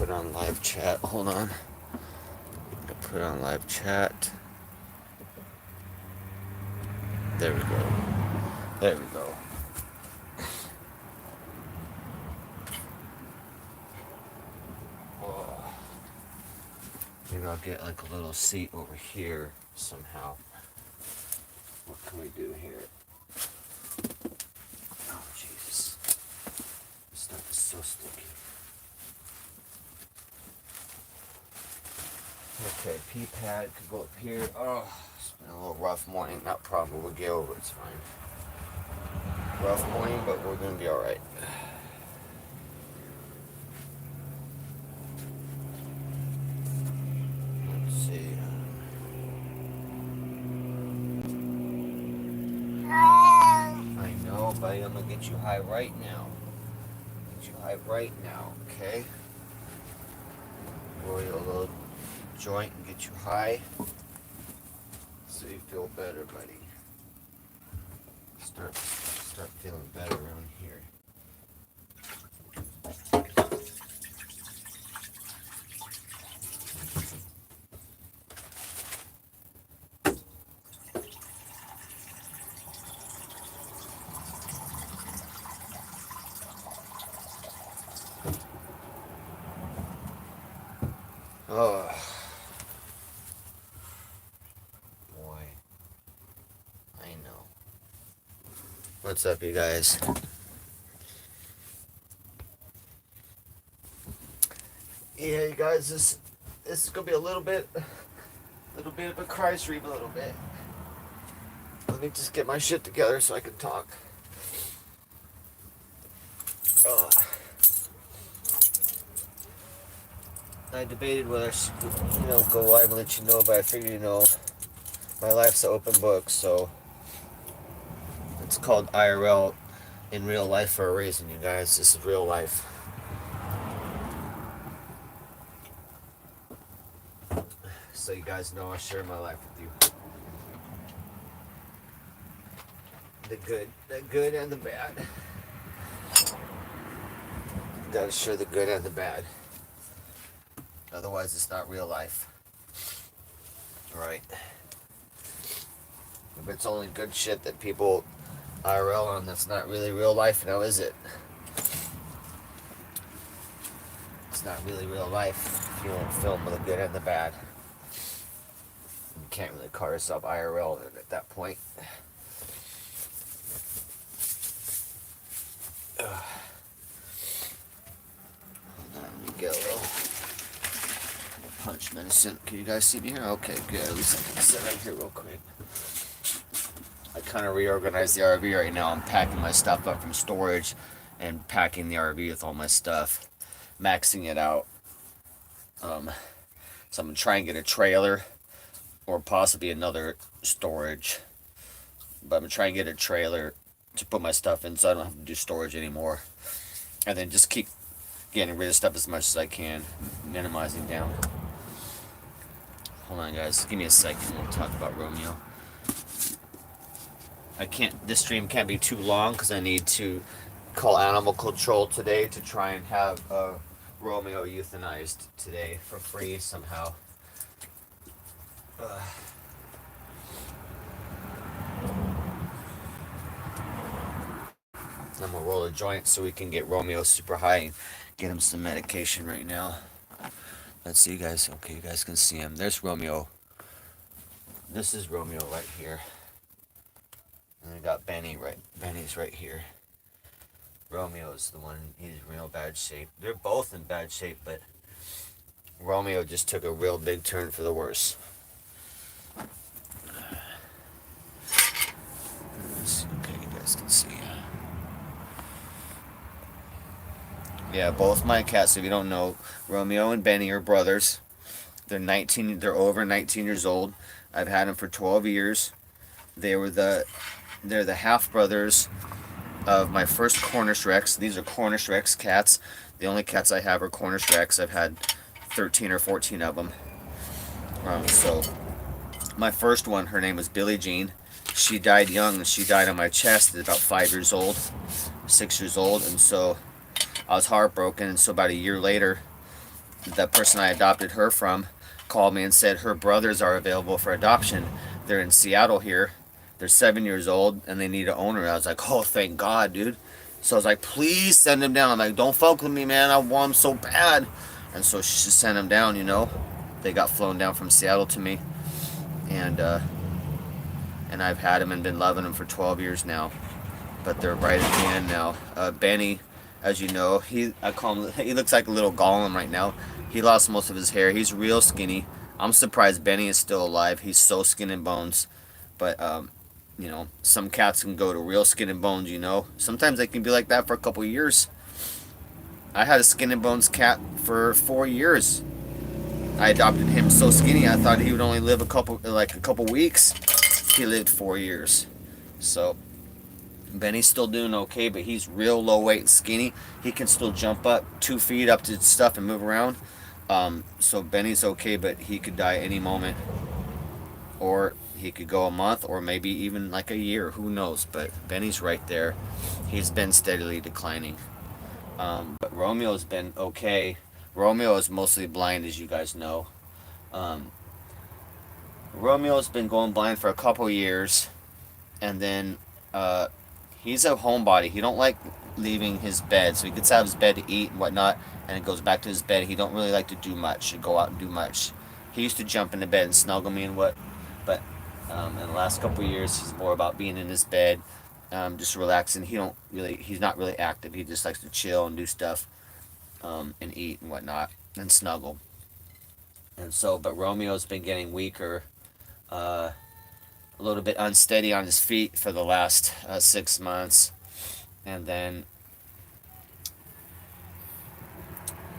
put on live chat. Hold on. I'm gonna put on live chat. There we go. There we go. Oh. Maybe I'll get like a little seat over here somehow. What can we do here? Oh, Jesus. This stuff is so sticky. Okay, pee pad could go up here. Oh, it's been a little rough morning. Not problem. We'll get over it. It's fine. Rough morning, but we're going to be alright. Let's see. I know, buddy. I'm going to get you high right now. Get you high right now, okay? Roll you a little joint and get you high so you feel better, buddy. Start feeling better around here. Oh. What's up, you guys? Yeah, you guys, this is gonna be a little bit of a cry stream, a little bit. Let me just get my shit together so I can talk. I debated whether I should, go live and let you know, but I figured, my life's an open book, so. It's called IRL, in real life, for a reason, you guys. This is real life. So you guys know I share my life with you. The good and the bad. You gotta share the good and the bad. Otherwise, it's not real life. Right? If it's only good shit that people IRL on, that's not really real life now, is it? It's not really real life if you won't film with the good and the bad. You can't really call yourself IRL at that point. Hold on, let me get a little punch medicine. Can you guys see me here? Okay, good. At least I can sit right here real quick. I kind of reorganized the RV right now. I'm packing my stuff up from storage and packing the RV with all my stuff, maxing it out. So I'm going to try and get a trailer or possibly another storage. But I'm going to try and get a trailer to put my stuff in so I don't have to do storage anymore. And then just keep getting rid of stuff as much as I can, minimizing down. Hold on, guys. Give me a second. We'll talk about Romeo. This stream can't be too long because I need to call animal control today to try and have Romeo euthanized today for free somehow. I'm gonna roll a joint so we can get Romeo super high and get him some medication right now. Let's see, you guys. Okay, you guys can see him. There's Romeo. This is Romeo right here. And we got Benny Benny's right here. Romeo's the one, he's in real bad shape. They're both in bad shape, but Romeo just took a real big turn for the worse. Okay, you guys can see. Yeah, both my cats, if you don't know, Romeo and Benny are brothers. They're over 19 years old. I've had them for 12 years. They're the half brothers of my first Cornish Rex. These are Cornish Rex cats. The only cats I have are Cornish Rex. I've had 13 or 14 of them. So my first one, her name was Billie Jean. She died young. She died on my chest at about 5 years old, 6 years old, and so I was heartbroken. And so about a year later, the person I adopted her from called me and said her brothers are available for adoption. They're in Seattle here. They're 7 years old and they need an owner. I was like, oh, thank God, dude. So I was like, please send them down. I'm like, don't fuck with me, man. I want them so bad. And so she sent them down, you know. They got flown down from Seattle to me. And I've had them and been loving them for 12 years now. But they're right at the end now. Benny, as you know, I call him, he looks like a little golem right now. He lost most of his hair. He's real skinny. I'm surprised Benny is still alive. He's so skin and bones. But you know, some cats can go to real skin and bones, you know. Sometimes they can be like that for a couple of years. I had a skin and bones cat for 4 years. I adopted him so skinny I thought he would only live a couple weeks. He lived 4 years. So Benny's still doing okay, but he's real low weight and skinny. He can still jump up 2 feet up to stuff and move around. So Benny's okay, but he could die any moment, or he could go a month, or maybe even like a year. Who knows? But Benny's right there. He's been steadily declining. But Romeo's been okay. Romeo is mostly blind, as you guys know. Um, Romeo's been going blind for a couple years, and then he's a homebody. He don't like leaving his bed, so he gets out of his bed to eat and whatnot, and it goes back to his bed. He don't really like to do much, to go out and do much. He used to jump into bed and snuggle me and what, but in the last couple of years, he's more about being in his bed, just relaxing. He's not really active. He just likes to chill and do stuff, and eat and whatnot, and snuggle. And so, but Romeo's been getting weaker, a little bit unsteady on his feet for the last 6 months, and then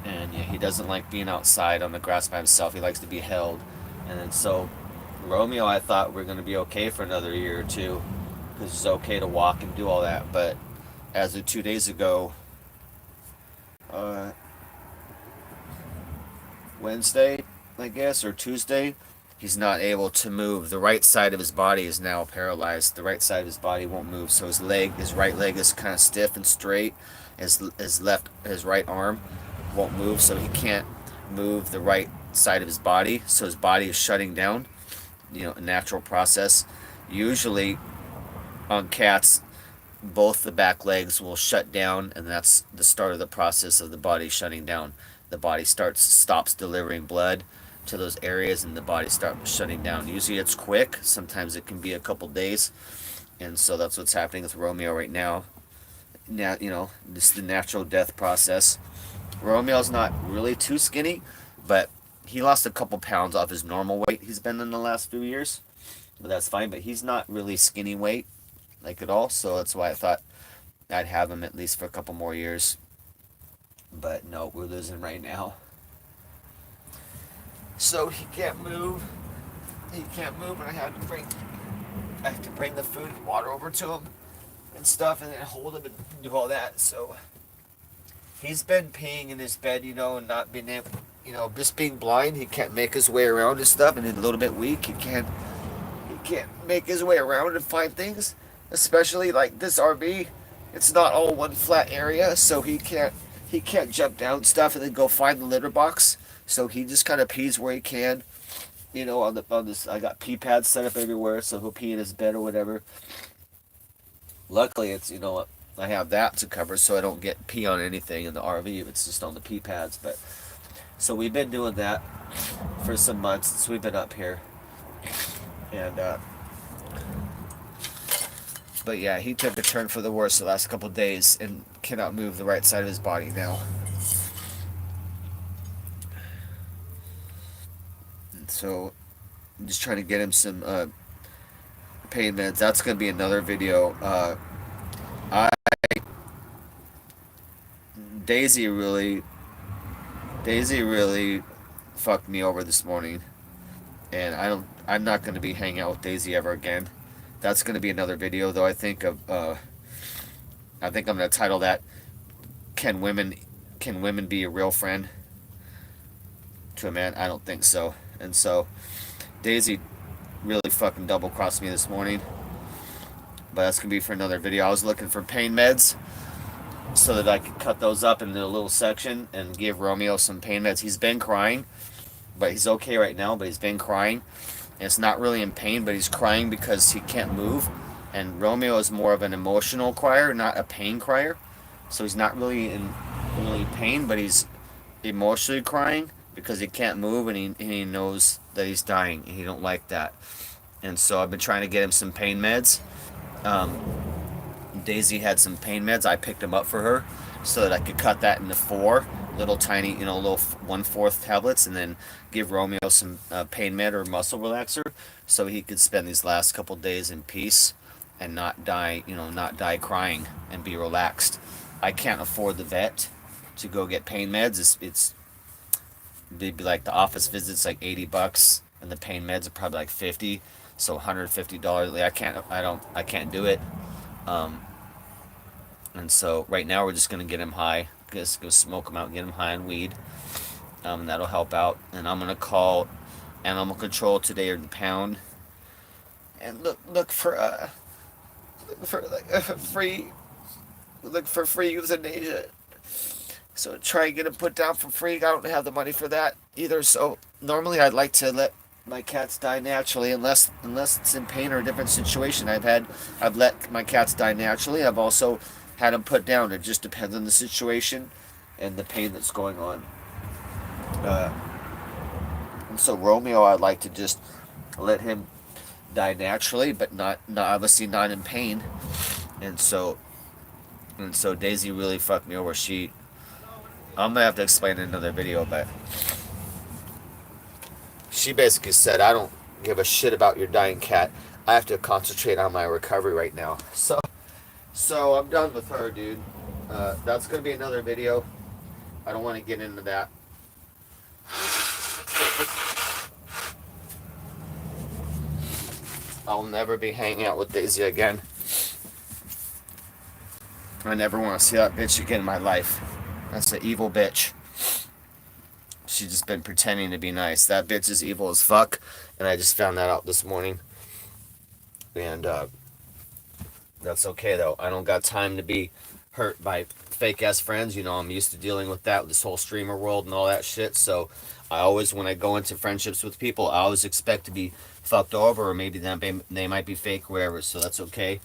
yeah, he doesn't like being outside on the grass by himself. He likes to be held, and then so Romeo, I thought we're going to be okay for another year or two, because it's okay to walk and do all that. But as of 2 days ago, uh, Wednesday, I guess, or Tuesday, he's not able to move. The right side of his body is now paralyzed. The right side of his body won't move. So his right leg is kind of stiff and straight. His right arm won't move, so he can't move the right side of his body. So his body is shutting down. You know, a natural process. Usually, on cats, both the back legs will shut down, and that's the start of the process of the body shutting down. The body stops delivering blood to those areas, and the body starts shutting down. Usually it's quick. Sometimes it can be a couple days, and so that's what's happening with Romeo right now. Now, you know, this is the natural death process. Romeo's not really too skinny, but he lost a couple pounds off his normal weight he's been in the last few years, but that's fine. But he's not really skinny weight, like at all, so that's why I thought I'd have him at least for a couple more years. But no, we're losing right now. So he can't move. He can't move, and I have to bring the food and water over to him and stuff, and then hold him and do all that. So he's been peeing in his bed, you know, and not being able, you know, just being blind. He can't make his way around and stuff, and he's a little bit weak. He can't make his way around and find things, especially like this RV. It's not all one flat area, so he can't jump down stuff and then go find the litter box. So he just kind of pees where he can, you know, on this. I got pee pads set up everywhere, so he'll pee in his bed or whatever. Luckily, it's, you know, I have that to cover, so I don't get pee on anything in the RV. It's just on the pee pads. But so we've been doing that for some months since we've been up here, and but yeah, he took a turn for the worse the last couple of days and cannot move the right side of his body now. So I'm just trying to get him some pain meds. That's going to be another video. I Daisy really fucked me over this morning, and I'm not going to be hanging out with Daisy ever again. That's going to be another video, though. I think I'm going to title that Can women be a real friend to a man? I don't think so. And so Daisy really fucking double crossed me this morning, but that's gonna be for another video. I was looking for pain meds, so that I could cut those up into a little section and give Romeo some pain meds. He's been crying, but he's okay right now, but he's been crying. And it's not really in pain, but he's crying because he can't move. And Romeo is more of an emotional crier, not a pain crier. So he's not really in really pain, but he's emotionally crying because he can't move, and he knows that he's dying, and he don't like that. And so I've been trying to get him some pain meds. Um, Daisy had some pain meds. I picked them up for her so that I could cut that into 4 little tiny, little 1/4 tablets, and then give Romeo some pain med or muscle relaxer so he could spend these last couple days in peace and not die, not die crying and be relaxed. I can't afford the vet to go get pain meds. It'd be like the office visits like $80, and the pain meds are probably like 50, so $150. I can't do it. Um, and so right now we're just gonna get him high. Just go smoke him out, and get him high on weed. That'll help out. And I'm gonna call animal control today or the pound and for like free euthanasia. So try and get him put down for free. I don't have the money for that either. So normally I'd like to let my cats die naturally, unless it's in pain or a different situation. I've let my cats die naturally. I've also had them put down. It just depends on the situation and the pain that's going on. Uh, and so Romeo, I'd like to just let him die naturally, but not obviously not in pain. And so Daisy really fucked me over. I'm gonna have to explain in another video, but she basically said, "I don't give a shit about your dying cat. I have to concentrate on my recovery right now." So I'm done with her, dude. That's gonna be another video. I don't want to get into that. I'll never be hanging out with Daisy again. I never want to see that bitch again in my life. That's an evil bitch. She's just been pretending to be nice. That bitch is evil as fuck, and I just found that out this morning. And that's okay though. I don't got time to be hurt by fake ass friends. I'm used to dealing with that, with this whole streamer world and all that shit. So I always, when I go into friendships with people, I always expect to be fucked over, or maybe they might be fake or whatever. So that's okay.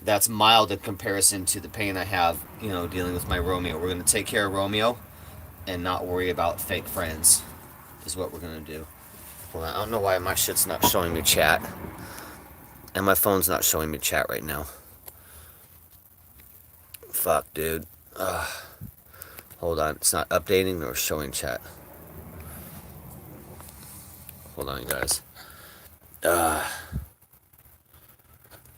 That's mild in comparison to the pain I have, dealing with my Romeo. We're gonna take care of Romeo and not worry about fake friends, is what we're gonna do. Well, I don't know why my shit's not showing me chat. And my phone's not showing me chat right now. Fuck, dude. Hold on. It's not updating or showing chat. Hold on, guys.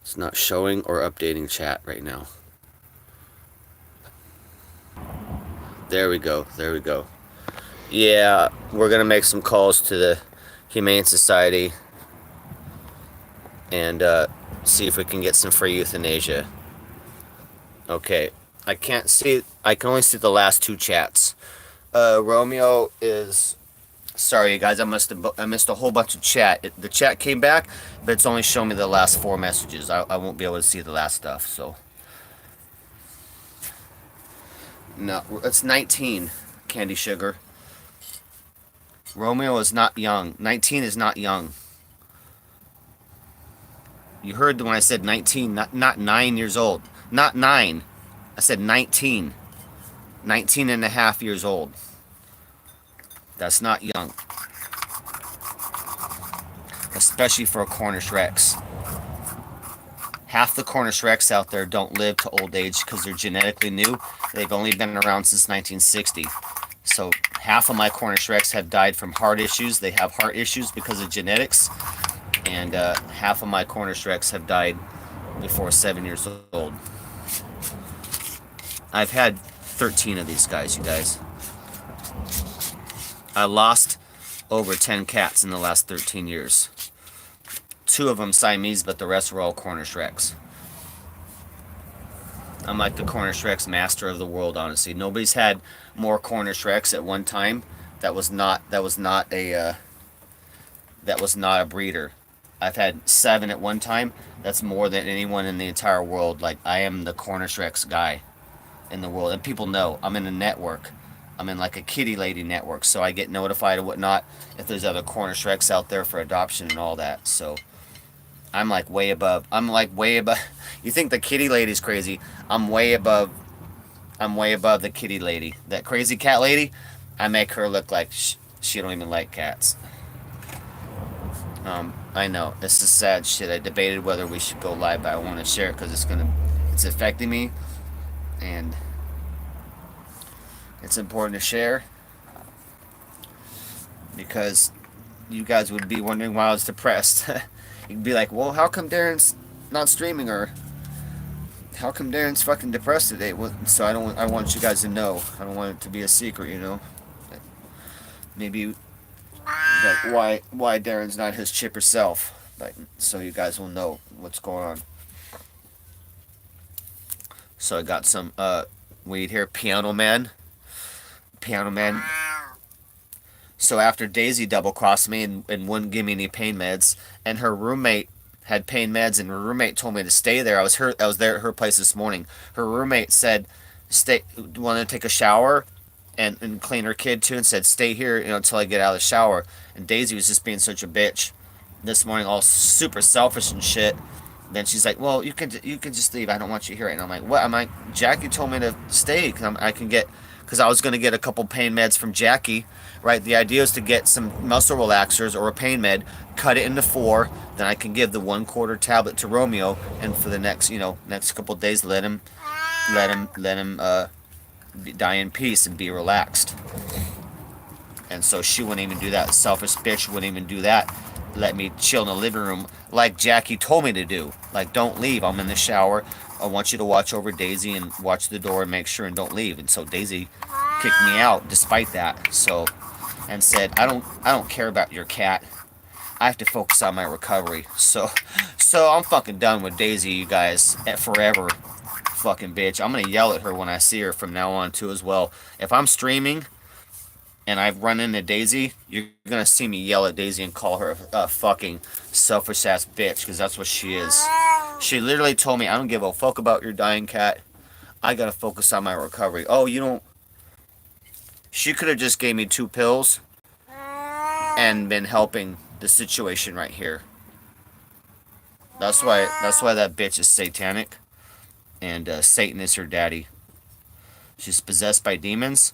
It's not showing or updating chat right now. There we go. There we go. Yeah, we're going to make some calls to the Humane Society and see if we can get some free euthanasia. Okay. I can't see. I can only see the last 2 chats. Romeo is... Sorry, guys. I missed a whole bunch of chat. The chat came back, but it's only showing me the last 4 messages. I won't be able to see the last stuff, so... No, it's 19, Candy Sugar. Romeo is not young. 19 is not young. You heard when I said 19, not 9 years old. Not 9. I said 19. 19 and a half years old. That's not young. Especially for a Cornish Rex. Half the Cornish Rex out there don't live to old age because they're genetically new. They've only been around since 1960. So half of my Cornish Rex have died from heart issues. They have heart issues because of genetics. And half of my Cornish Rex have died before 7 years old. I've had 13 of these guys, you guys. I lost over 10 cats in the last 13 years. 2 of them Siamese, but the rest were all Cornish Rex. I'm like the Cornish Rex master of the world, honestly. Nobody's had more Cornish Rex at one time. That was not a breeder. I've had 7 at one time. That's more than anyone in the entire world. Like, I am the Cornish Rex guy. in the world, and people know I'm in a network. I'm in like a kitty lady network, so I get notified and whatnot if there's other corner shreks out there for adoption and all that. So I'm like way above. I'm like way above. You think the kitty lady's crazy? I'm way above. I'm way above the kitty lady. That crazy cat lady, I make her look like she don't even like cats. I know this is sad shit. I debated whether we should go live, but I want to share it because it's affecting me, and it's important to share because you guys would be wondering why I was depressed. You'd be like, well, how come Darren's not streaming, or how come Darren's fucking depressed today? Well, so I want you guys to know. I don't want it to be a secret, you know. Maybe that why Darren's not his chipper self. But so you guys will know what's going on. So I got some weed here, Piano Man. Piano Man. So after Daisy double crossed me and wouldn't give me any pain meds, and her roommate had pain meds, and her roommate told me to stay there. I was there at her place this morning. Her roommate said, wanted to take a shower and clean her kid too, and said, stay here, until I get out of the shower. And Daisy was just being such a bitch this morning, all super selfish and shit. Then she's like, well, you can just leave. I don't want you here. And I'm like, what? I'm like, Jackie told me to stay because I was going to get a couple pain meds from Jackie, right? The idea is to get some muscle relaxers or a pain med, cut it into 4, then I can give the 1/4 tablet to Romeo, and for the next couple of days, let him die in peace and be relaxed. And so she wouldn't even do that. Selfish bitch wouldn't even do that. Let me chill in the living room like Jackie told me to do. Like, don't leave. I'm in the shower. I want you to watch over Daisy and watch the door and make sure and don't leave. And so Daisy kicked me out despite that. So, and said, I don't care about your cat. I have to focus on my recovery. So I'm fucking done with Daisy, you guys, forever. Fucking bitch. I'm gonna yell at her when I see her from now on too as well. If I'm streaming and I run into Daisy, you're gonna see me yell at Daisy and call her a fucking selfish ass bitch, because that's what she is. She literally told me, I don't give a fuck about your dying cat. I gotta focus on my recovery. Oh, you don't. She could have just gave me 2 pills and been helping the situation right here. That's why that bitch is satanic, and Satan is her daddy. She's possessed by demons.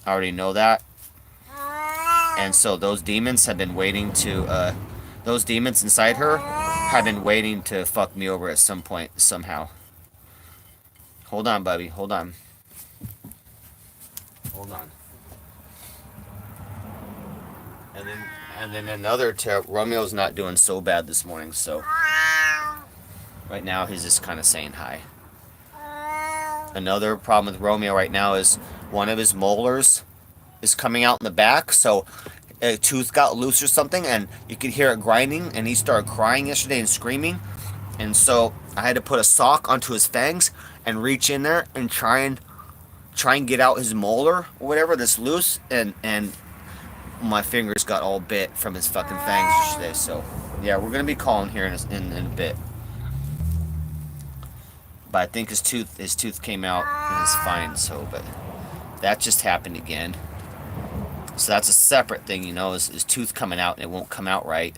I already know that. And so those demons have been waiting to, those demons inside her have been waiting to fuck me over at some point, somehow. Hold on, Bubby. Hold on. Hold on. And then another Romeo's not doing so bad this morning, so right now he's just kind of saying hi. Another problem with Romeo right now is one of his molars is coming out in the back, so a tooth got loose or something, and you could hear it grinding, and he started crying yesterday and screaming, and so I had to put a sock onto his fangs and reach in there and try and get out his molar or whatever that's loose, and my fingers got all bit from his fucking fangs yesterday. So yeah, we're gonna be calling here in a bit. But I think his tooth came out and it's fine. So, but that just happened again. So that's a separate thing, his tooth coming out and it won't come out right.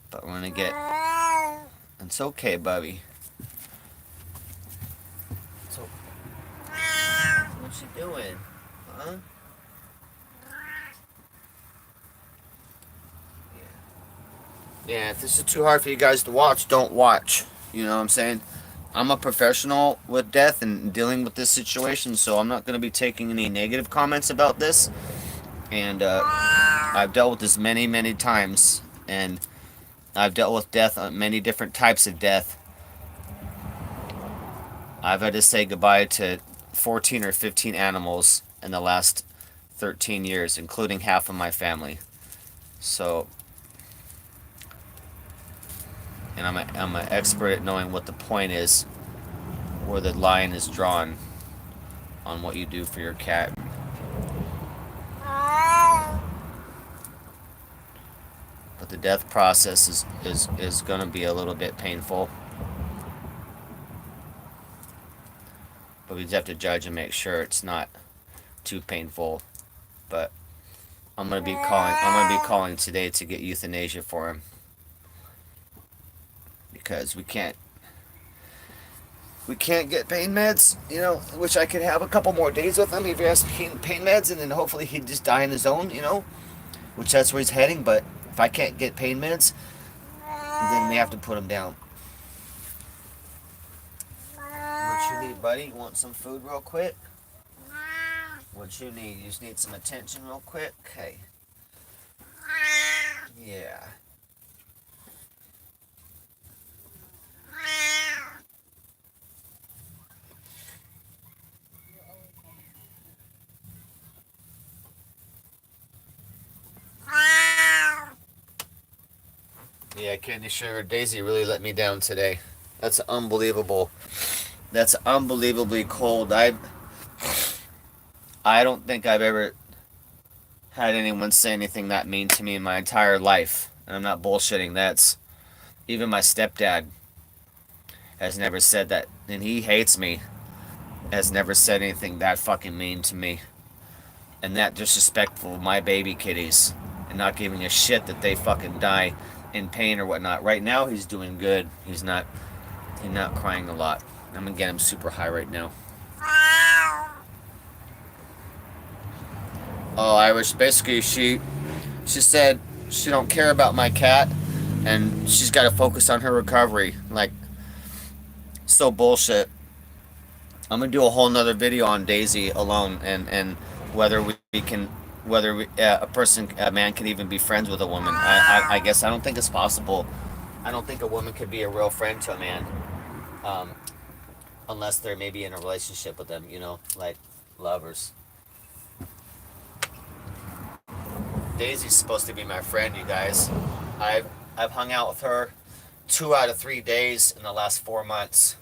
But we're gonna get. It's okay, Bubby. So, what you doing, huh? Yeah, if this is too hard for you guys to watch, don't watch. You know what I'm saying? I'm a professional with death and dealing with this situation, so I'm not going to be taking any negative comments about this. And I've dealt with this many, many times, and I've dealt with death, many different types of death. I've had to say goodbye to 14 or 15 animals in the last 13 years, including half of my family. So, and I'm an expert at knowing what the point is, where the line is drawn on what you do for your cat. But The death process is going to be a little bit painful, but we just have to judge and make sure it's not too painful. But I'm gonna be calling today to get euthanasia for him because we can't get pain meds, which I could have a couple more days with him if he has pain meds, and then hopefully he'd just die on his own, which that's where he's heading. But if I can't get pain meds, then we have to put him down. What you need, buddy? You want some food real quick? What you need? You just need some attention real quick? Okay. Yeah. Yeah, Candy Sugar Daisy really let me down today. That's unbelievable. That's unbelievably cold. I don't think I've ever had anyone say anything that mean to me in my entire life. And I'm not bullshitting. That's even my stepdad has never said that, and he hates me. Has never said anything that fucking mean to me and that disrespectful of my baby kitties and not giving a shit that they fucking die in pain or whatnot. Right now he's doing good. He's not crying a lot. I'm gonna get him super high right now. Oh, Irish. Basically, she said she don't care about my cat, and she's got to focus on her recovery. Like, so bullshit. I'm gonna do a whole nother video on Daisy alone, and whether we can, whether a man can even be friends with a woman. I guess I don't think it's possible. I don't think a woman could be a real friend to a man, um, unless they're maybe in a relationship with them. Like lovers. Daisy's supposed to be my friend, you guys. I've hung out with her 2 out of 3 days in the last 4 months.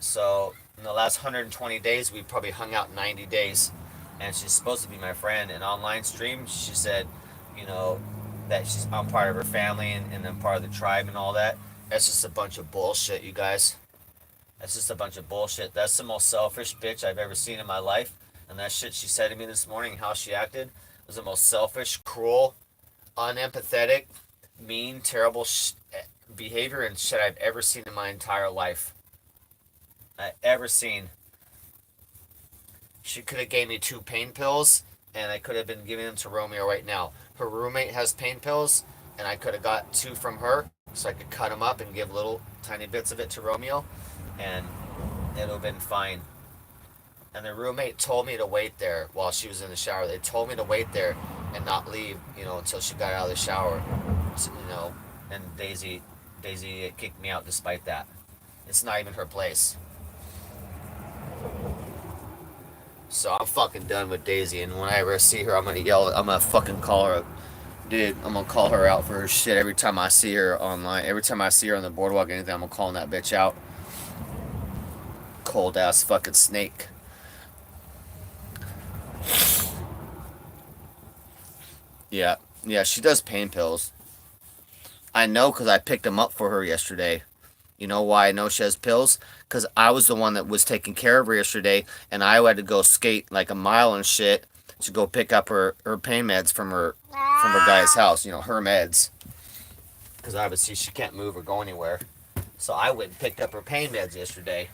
So in the last 120 days, we probably hung out 90 days. And she's supposed to be my friend. In online stream, she said, that I'm part of her family and I'm part of the tribe and all that. That's just a bunch of bullshit, you guys. That's just a bunch of bullshit. That's the most selfish bitch I've ever seen in my life. And that shit she said to me this morning, how she acted, was the most selfish, cruel, unempathetic, mean, terrible behavior and shit I've ever seen in my entire life. Ever seen. She could have gave me 2 pain pills, and I could have been giving them to Romeo right now. Her roommate has pain pills, and I could have got 2 from her, so I could cut them up and give little tiny bits of it to Romeo, and it would have been fine. And the roommate told me to wait there while she was in the shower. They told me to wait there and not leave, until she got out of the shower. And Daisy kicked me out despite that. It's not even her place. So I'm fucking done with Daisy, and when I ever see her, I'm gonna yell. I'm gonna fucking call her, dude. I'm gonna call her out for her shit every time I see her online. Every time I see her on the boardwalk, or anything, I'm gonna call that bitch out. Cold ass fucking snake. Yeah, she does pain pills. I know because I picked them up for her yesterday. You know why I know she has pills? Because I was the one that was taking care of her yesterday, and I had to go skate like a mile and shit to go pick up her pain meds from her guy's house. Her meds. Because obviously she can't move or go anywhere. So I went and picked up her pain meds yesterday.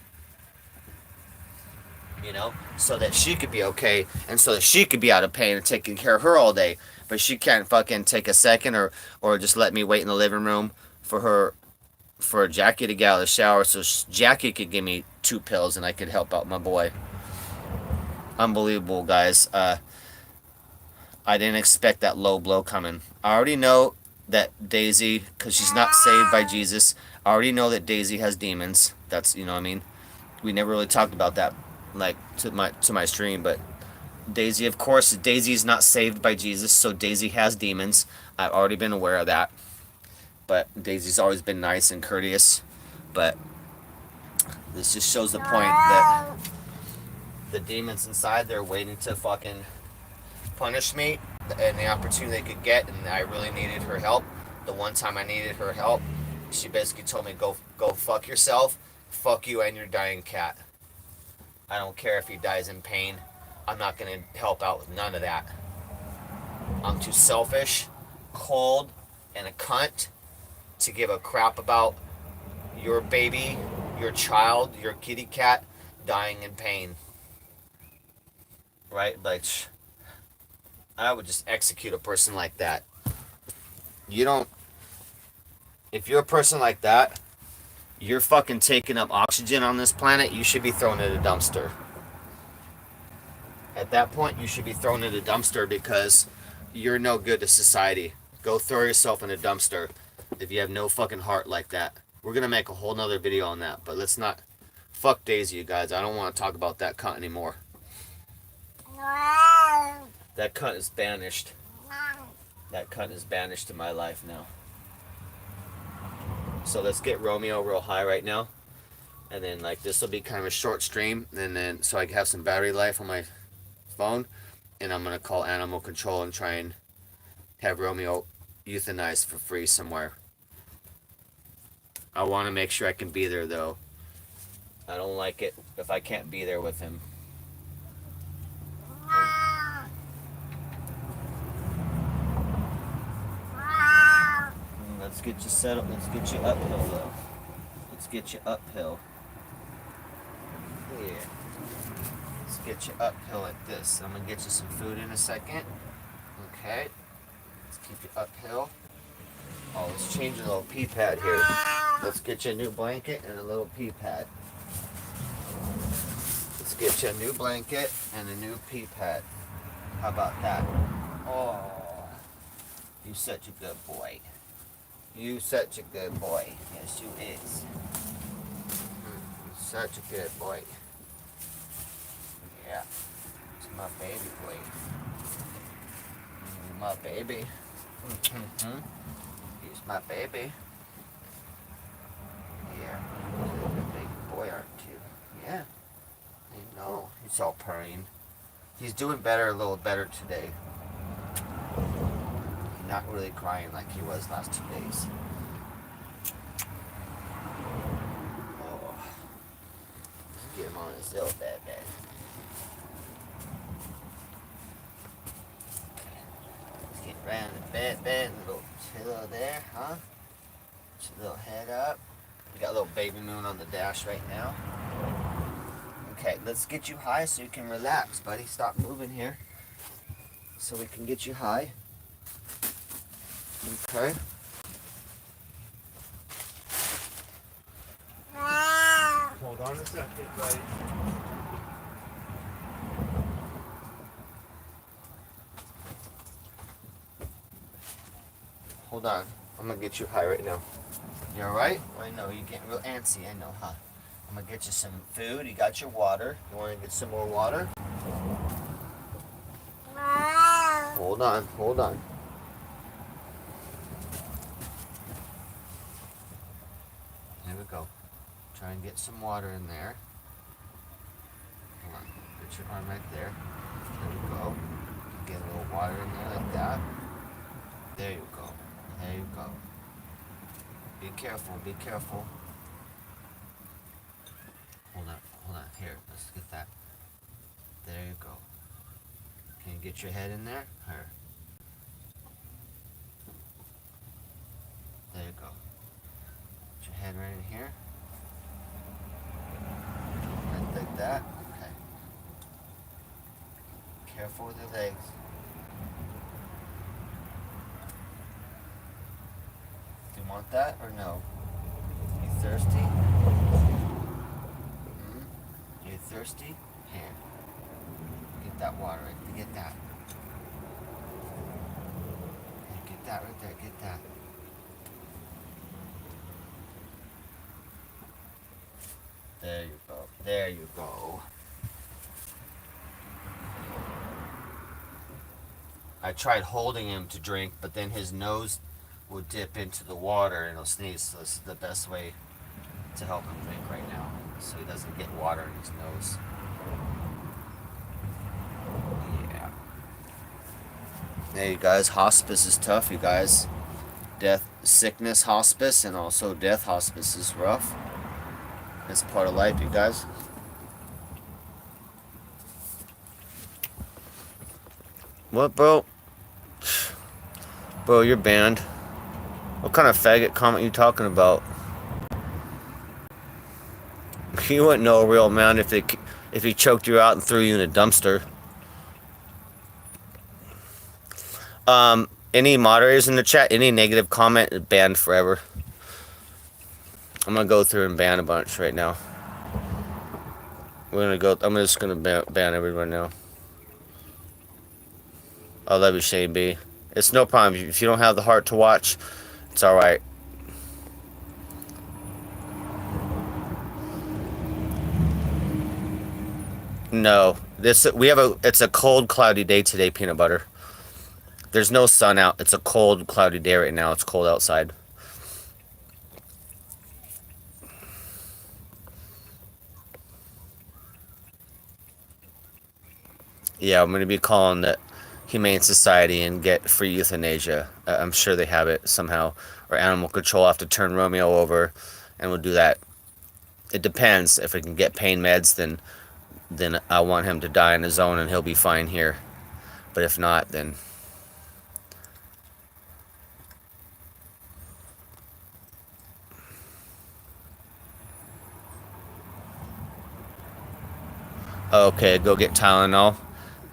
So that she could be okay, and so that she could be out of pain and taking care of her all day. But she can't fucking take a second or just let me wait in the living room for Jackie to get out of the shower so Jackie could give me 2 pills and I could help out my boy. Unbelievable, guys. I didn't expect that low blow coming. I already know that Daisy, because she's not saved by Jesus, I already know that Daisy has demons. That's, what I mean? We never really talked about that, like, to my stream, but Daisy, of course, Daisy's not saved by Jesus, so Daisy has demons. I've already been aware of that. But Daisy's always been nice and courteous. But this just shows the point that the demons inside, they're waiting to fucking punish me and the opportunity they could get, and I really needed her help. The one time I needed her help, she basically told me, go fuck yourself, fuck you and your dying cat. I don't care if he dies in pain. I'm not gonna help out with none of that. I'm too selfish, cold, and a cunt to give a crap about your baby, your child, your kitty cat dying in pain. Right? Like, I would just execute a person like that. You don't. If you're a person like that, you're fucking taking up oxygen on this planet, you should be thrown in a dumpster. At that point, you should be thrown in a dumpster because you're no good to society. Go throw yourself in a dumpster if you have no fucking heart like that. We're gonna make a whole nother video on that, but let's not. Fuck Daisy, you guys. I don't want to talk about that cunt anymore. That cunt is banished. That cunt is banished to my life now. So let's get Romeo real high right now. And then, like, this will be kind of a short stream. And then, so I can have some battery life on my phone. And I'm going to call animal control and try and have Romeo euthanized for free somewhere. I want to make sure I can be there, though. I don't like it if I can't be there with him. Let's get you set up. Let's get you uphill, though. Let's get you uphill. Yeah. Let's get you uphill like this. I'm going to get you some food in a second. Okay. Let's keep you uphill. Oh, let's change a little pee pad here. Let's get you a new blanket and a little pee pad. Let's get you a new blanket and a new pee pad. How about that? Oh, you're such a good boy. You such a good boy. Yes, you is. You're such a good boy. Yeah. It's my baby boy. My baby. He's my baby. Yeah. You're a big boy, aren't you? Yeah. I know. He's all purring. He's doing better, a little better today. He's not really crying like he was last 2 days. Oh. Let's get him on his little bed. Let's get around the bed, a little pillow there, huh? Put your little head up. We got a little baby moon on the dash right now. Okay, let's get you high so you can relax, buddy. Stop moving here so we can get you high. Okay. Hold on a second, buddy. Hold on. I'm gonna get you high right now. You alright? I know, you're getting real antsy, I know, huh? I'm gonna get you some food. You got your water. You wanna get some more water? Hold on. There we go. Try and get some water in there. Hold on. Get your arm right there. There we go. Get a little water in there like that. There you go. There you go. Be careful. Hold on. Here, let's get that. There you go. Can you get your head in there? Here. There you go. Put your head right in here. Right like that. Okay. Careful with your legs. Do you want that or no? You thirsty? You thirsty? Here. Get that water right there. Get that. Here, get that right there. Get that. There you go. There you go. I tried holding him to drink, but then his nose will dip into the water and he'll sneeze. So this is the best way to help him drink right now, so he doesn't get water in his nose. Yeah. Hey, you guys, hospice is tough, you guys. Death, sickness hospice, and also death hospice is rough. It's part of life, you guys. What, bro? Bro, you're banned. What kind of faggot comment you talking about? You wouldn't know a real man if he choked you out and threw you in a dumpster. Any moderators in the chat? Any negative comment banned forever. I'm gonna go through and ban a bunch right now. We're gonna go. I'm just gonna ban everyone now. I love you, Shane B. It's no problem if you don't have the heart to watch. It's all right. No, this we have a. It's a cold, cloudy day today. Peanut butter. There's no sun out. It's a cold, cloudy day right now. It's cold outside. Yeah, I'm gonna be calling the Humane Society and get free euthanasia. I'm sure they have it somehow. Or animal control. I'll have to turn Romeo over, and we'll do that. It depends. If we can get pain meds, then I want him to die on his own, and he'll be fine here. But if not, then okay, go get Tylenol,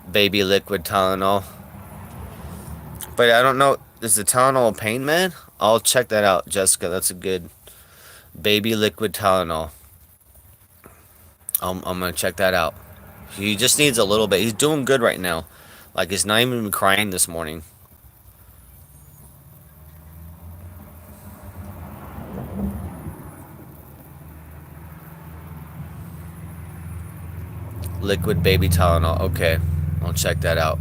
baby liquid Tylenol. But I don't know. Is the Tylenol a pain med? I'll check that out, Jessica. That's a good baby liquid Tylenol. I'm gonna check that out. He just needs a little bit. He's doing good right now. Like he's not even crying this morning. Liquid baby Tylenol. Okay, I'll check that out.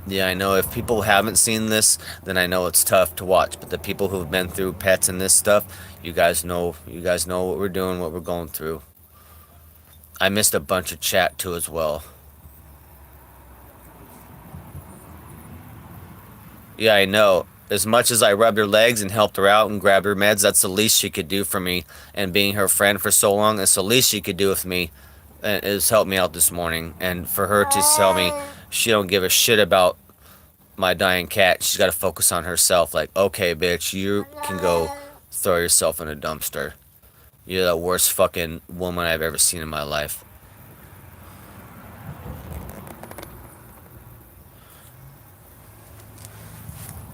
Yeah, I know if people haven't seen this, then I know it's tough to watch. But the people who've been through pets and this stuff, you guys know what we're doing, what we're going through. I missed a bunch of chat too as well. Yeah, I know. As much as I rubbed her legs and helped her out and grabbed her meds, that's the least she could do for me. And being her friend for so long, that's the least she could do with me. And is help me out this morning. And for her to tell me she don't give a shit about my dying cat, she's got to focus on herself. Like, okay, bitch, you can go throw yourself in a dumpster. You're the worst fucking woman I've ever seen in my life.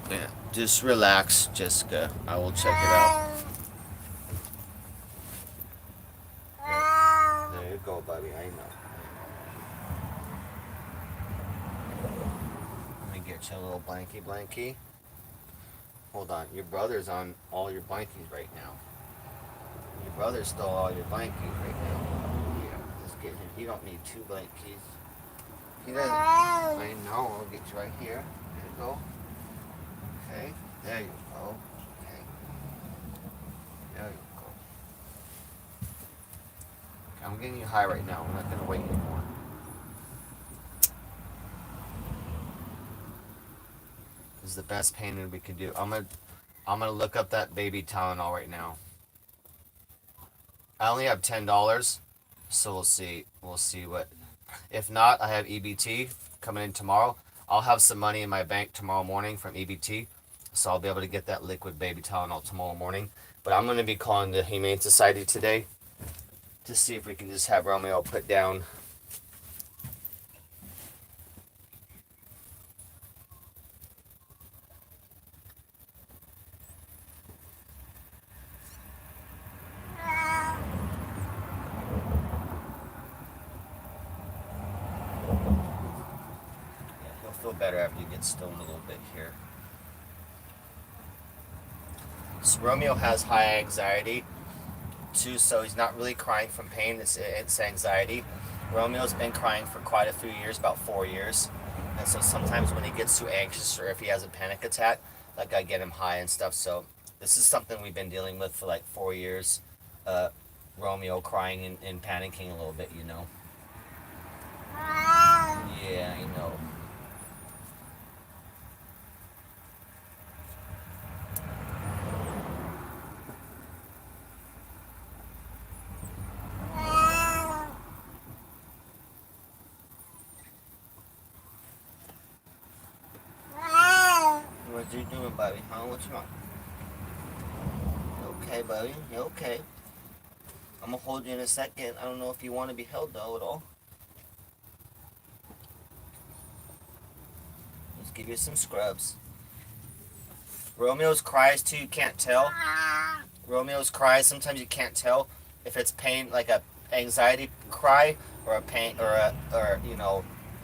Yeah, just relax, Jessica. I will check it out. There you go, buddy. I know. Let me get you a little blankie. Hold on. Your brother's on all your blankies right now. Your brother stole all your blankies right now. Yeah, just get him. You don't need two blankies. He doesn't. I know. I'll get you right here. There you go. Okay. There you go. Okay. There you go. Okay, I'm getting you high right now. I'm not gonna wait anymore. This is the best painting we can do. I'm gonna look up that baby Tylenol right now. I only have $10, so we'll see. We'll see what. If not, I have EBT coming in tomorrow. I'll have some money in my bank tomorrow morning from EBT, so I'll be able to get that liquid baby Tylenol tomorrow morning. But I'm gonna be calling the Humane Society today to see if we can just have Romeo put down. Yeah, he'll feel better after you get stoned a little bit here. So Romeo has high anxiety too, so he's not really crying from pain. It's anxiety. Romeo's been crying for quite a few years, about 4 years, and so sometimes when he gets too anxious or if he has a panic attack, like I get him high and stuff. So this is something we've been dealing with for like 4 years. Romeo crying and panicking a little bit, you know. you doing, buddy? Huh? What you want? Okay, buddy. You okay? I'm gonna hold you in a second. I don't know if you want to be held though at all. Let's give you some scrubs. Romeo's cries too. You can't tell. Romeo's cries. Sometimes you can't tell if it's pain, like a anxiety cry, or a pain, or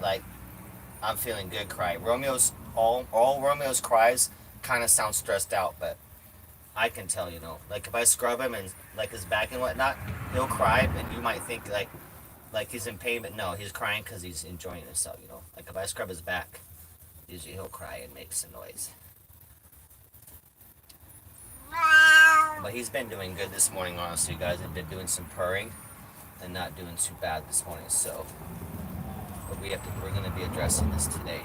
like I'm feeling good cry. Romeo's all Romeo's cries kind of sound stressed out, but I can tell, like if I scrub him and like his back and whatnot, he'll cry, and you might think like he's in pain, but no, he's crying because he's enjoying himself. Like if I scrub his back, usually he'll cry and make some noise. But he's been doing good this morning, honestly, guys. I've been doing some purring and not doing too bad this morning, so. But we're gonna be addressing this today.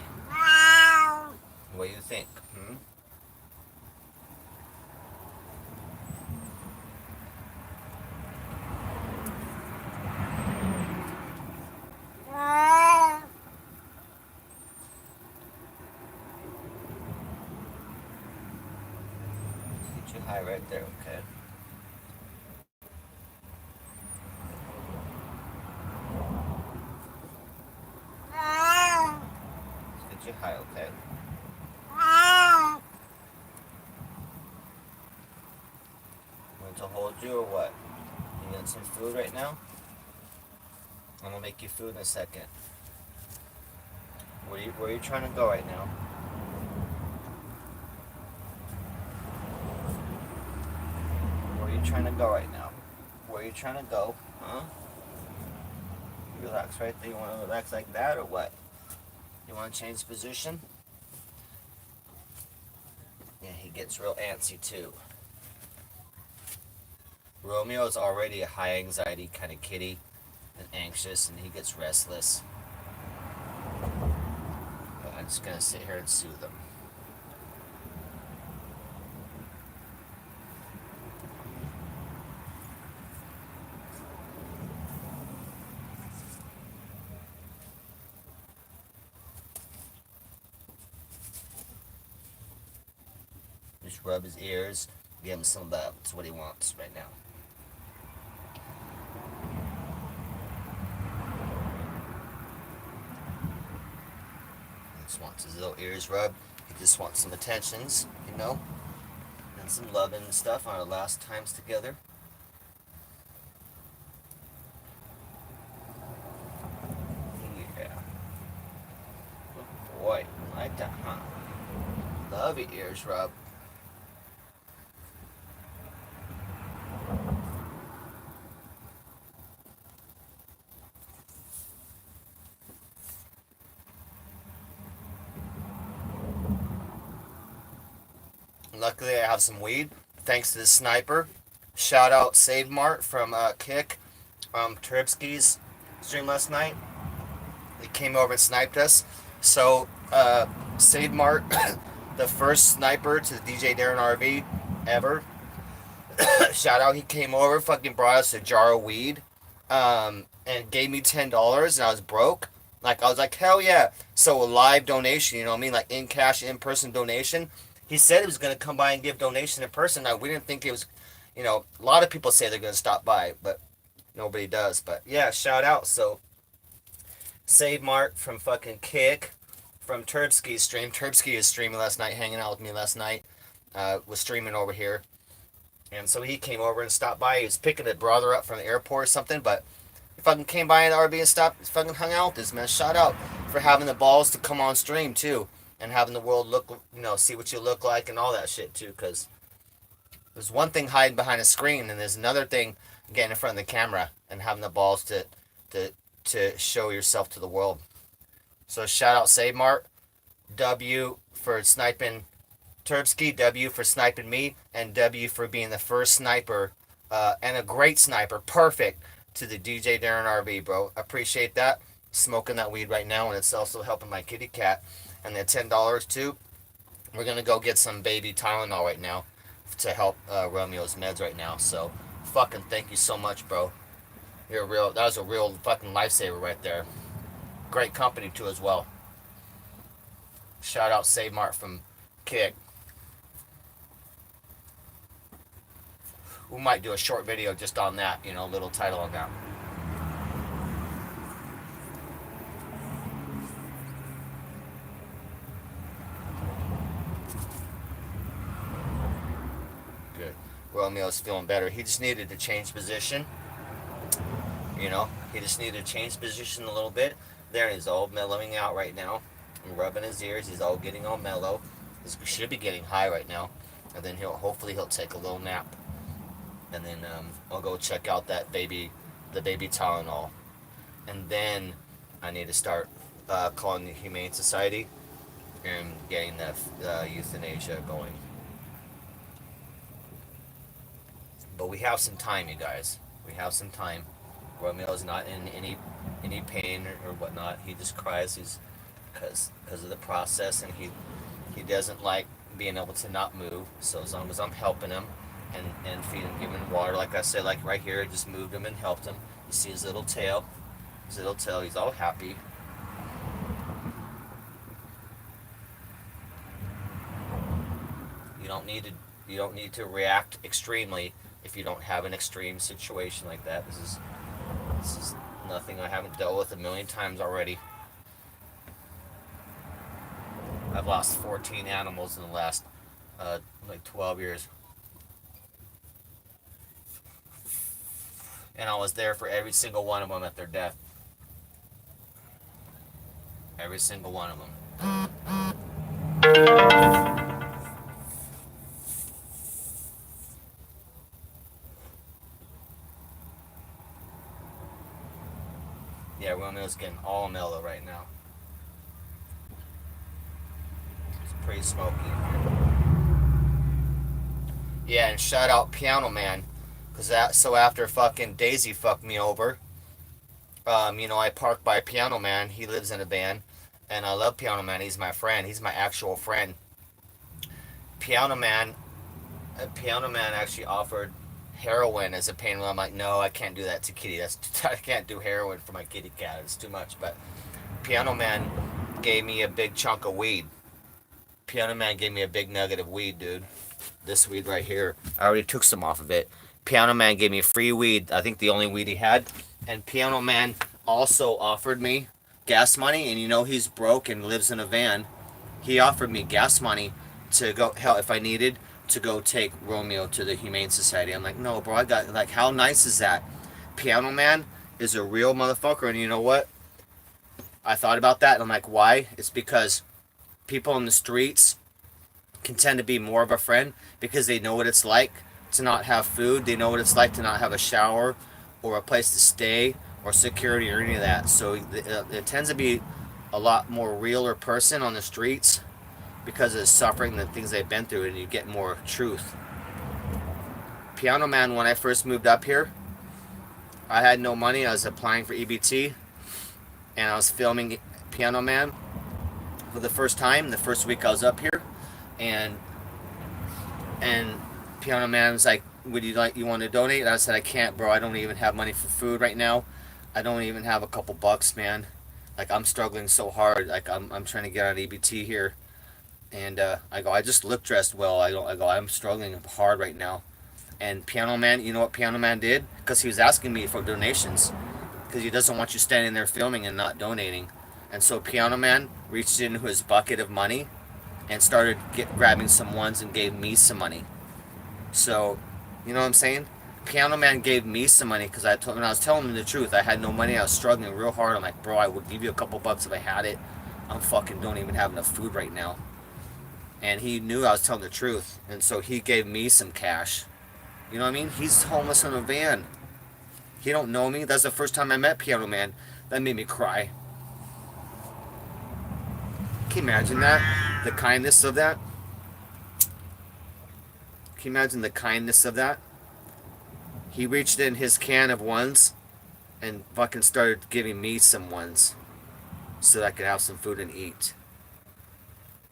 What do you think? Get you high right there, okay? Let's get you high, okay? Want to hold you or what? You need some food right now? I'm gonna make you food in a second. Where are you trying to go right now? Where are you trying to go right now? Where are you trying to go? Huh? Relax right there. You want to relax like that or what? You want to change position? Yeah, he gets real antsy too. Romeo is already a high anxiety kind of kitty and anxious, and he gets restless. But I'm just gonna sit here and soothe him. Just rub his ears, give him some love. That's what he wants right now. He just wants his little ears rubbed. He just wants some attentions, and some loving and stuff on our last times together. Yeah. Good boy. Like that, huh? Love your ears rubbed. Luckily, I have some weed. Thanks to the sniper. Shout out Save Mart from Kick, Turbsky's stream last night. He came over and sniped us. So, Save Mart, the first sniper to the DJ Darren RV ever. Shout out, he came over, fucking brought us a jar of weed, and gave me $10, and I was broke. Like, I was like, hell yeah. So, a live donation, you know what I mean? Like, in cash, in person donation. He said he was going to come by and give donation in person. Now, we didn't think it was, a lot of people say they're going to stop by, but nobody does. But yeah, shout out. So, Save Mart from fucking Kick, from Turbsky's stream. Turbsky is streaming last night, hanging out with me last night. Was streaming over here. And so he came over and stopped by. He was picking a brother up from the airport or something, but he fucking came by in the RV and stopped, fucking hung out with this man. Shout out for having the balls to come on stream too, and having the world look, see what you look like and all that shit too. Because there's one thing hiding behind a screen, and there's another thing getting in front of the camera and having the balls to show yourself to the world. So shout out Save Mart, W for sniping Turbsky, W for sniping me, and W for being the first sniper, and a great sniper, perfect, to the DJ Darren RV, bro. Appreciate that. Smoking that weed right now, and it's also helping my kitty cat. And the $10 too. We're gonna go get some baby Tylenol right now to help Romeo's meds right now. So, fucking thank you so much, bro. That was a real fucking lifesaver right there. Great company too as well. Shout out Save Mart from Kick. we might do a short video just on that, you know, a little title on that. Good. Romeo's feeling better. He just needed to change position. You know, he just needed to change position a little bit. There, he's all mellowing out right now. I'm rubbing his ears. He's all getting all mellow. He should be getting high right now. And then hopefully he'll take a little nap. And then I'll go check out the baby Tylenol. And then I need to start calling the Humane Society and getting the euthanasia going. But we have some time, you guys. We have some time. Romeo's not in any pain or whatnot. He just cries. He's because of the process, and he doesn't like being able to not move. So as long as I'm helping him and feeding him, giving him water, like I said, like right here, I just moved him and helped him. You see his little tail. His little tail. He's all happy. You don't need to react extremely if you don't have an extreme situation like that. This is nothing I haven't dealt with a million times already. I've lost 14 animals in the last like 12 years. And I was there for every single one of them at their death. Every single one of them. Yeah, Romeo's getting all mellow right now. It's pretty smoky in here. Yeah, and shout out Piano Man. So after fucking Daisy fucked me over, you know, I parked by Piano Man. He lives in a van. And I love Piano Man. He's my friend. He's my actual friend. Piano Man actually offered heroin as a pain. I'm like, no, I can't do that to kitty. I can't do heroin for my kitty cat. It's too much. But Piano Man gave me a big chunk of weed. Piano Man gave me a big nugget of weed, dude. This weed right here. I already took some off of it. Piano Man gave me free weed. I think the only weed he had. And Piano Man also offered me gas money. And you know he's broke and lives in a van. He offered me gas money to go help if I needed to go take Romeo to the Humane Society. I'm like, no, bro, I got, like, how nice is that? Piano Man is a real motherfucker, and you know what? I thought about that, and I'm like, why? It's because people in the streets can tend to be more of a friend because they know what it's like to not have food. They know what it's like to not have a shower or a place to stay or security or any of that. So it tends to be a lot more realer person on the streets because of the suffering, the things they've been through, and you get more truth. Piano Man, when I first moved up here, I had no money. I was applying for EBT, and I was filming Piano Man for the first time, the first week I was up here, and Piano Man was like, you want to donate? And I said, I can't, bro. I don't even have money for food right now. I don't even have a couple bucks, man. Like, I'm struggling so hard. Like, I'm trying to get on EBT here. And I go, I just look dressed well. I go, I'm struggling hard right now. And Piano Man, you know what Piano Man did? Because he was asking me for donations. Because he doesn't want you standing there filming and not donating. And so Piano Man reached into his bucket of money and started grabbing some ones and gave me some money. So, you know what I'm saying? Piano Man gave me some money because when I was telling him the truth, I had no money. I was struggling real hard. I'm like, bro, I would give you a couple bucks if I had it. I'm fucking don't even have enough food right now. And he knew I was telling the truth. And so he gave me some cash. You know what I mean? He's homeless in a van. He don't know me. That's the first time I met Piano Man. That made me cry. Can you imagine that? The kindness of that? Can you imagine the kindness of that? He reached in his can of ones and fucking started giving me some ones so that I could have some food and eat.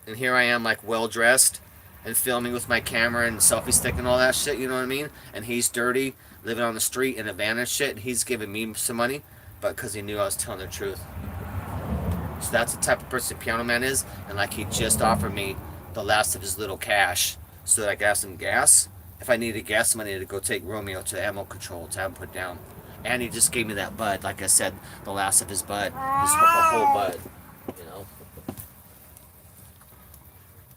And here I am, like, well dressed and filming with my camera and selfie stick and all that shit, you know what I mean? And he's dirty, living on the street in a van and shit, and he's giving me some money, but because he knew I was telling the truth. So that's the type of person Piano Man is, and like he just offered me the last of his little cash so that I could have some gas if I needed gas money to go take Romeo to animal control to have him put down. And he just gave me that bud, like I said, the last of his bud, whole bud, you know.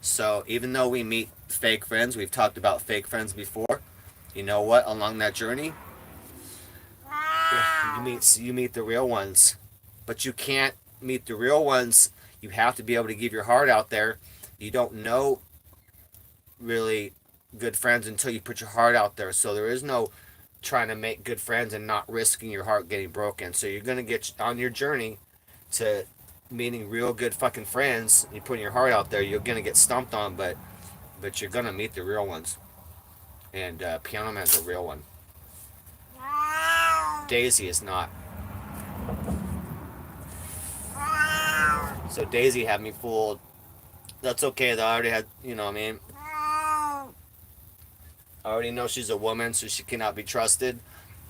So even though we meet fake friends, we've talked about fake friends before. You know what? Along that journey, you meet the real ones, but you can't meet the real ones. You have to be able to give your heart out there. You don't know really good friends until you put your heart out there. So there is no trying to make good friends and not risking your heart getting broken. So you're gonna get on your journey to meeting real good fucking friends. You putting your heart out there. You're gonna get stumped on, but you're gonna meet the real ones. And Piano Man's a real one. Daisy is not. So Daisy had me fooled. That's okay though. I already had, you know what I mean? I already know she's a woman, so she cannot be trusted.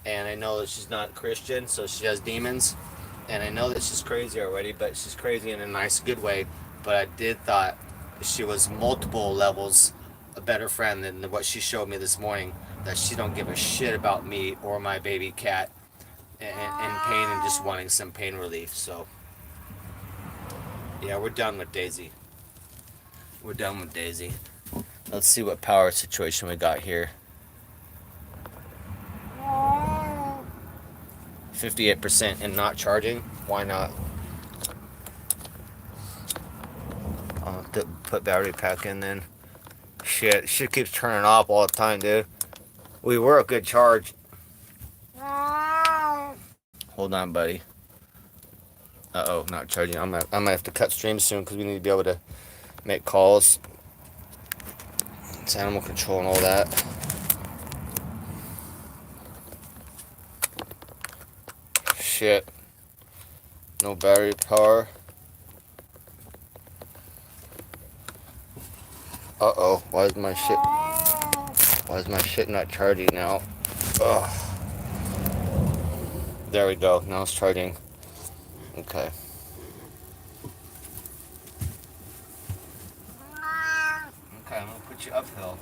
And I know that she's not Christian, so she has demons. And I know that she's crazy already, but she's crazy in a nice, good way. But I did thought she was multiple levels a better friend than what she showed me this morning. That she don't give a shit about me or my baby cat and pain and just wanting some pain relief. So yeah, we're done with Daisy. We're done with Daisy. Let's see what power situation we got here. 58% and not charging. Why not? I'll have to put battery pack in then. Shit keeps turning off all the time, dude. We were a good charge. Hold on, buddy. Uh-oh, not charging. I might have to cut streams soon because we need to be able to make calls. It's animal control and all that. Shit. No battery power. Uh-oh, why is my shit not charging now? Ugh. There we go, now it's charging. Okay. Okay, I'm gonna put you uphill.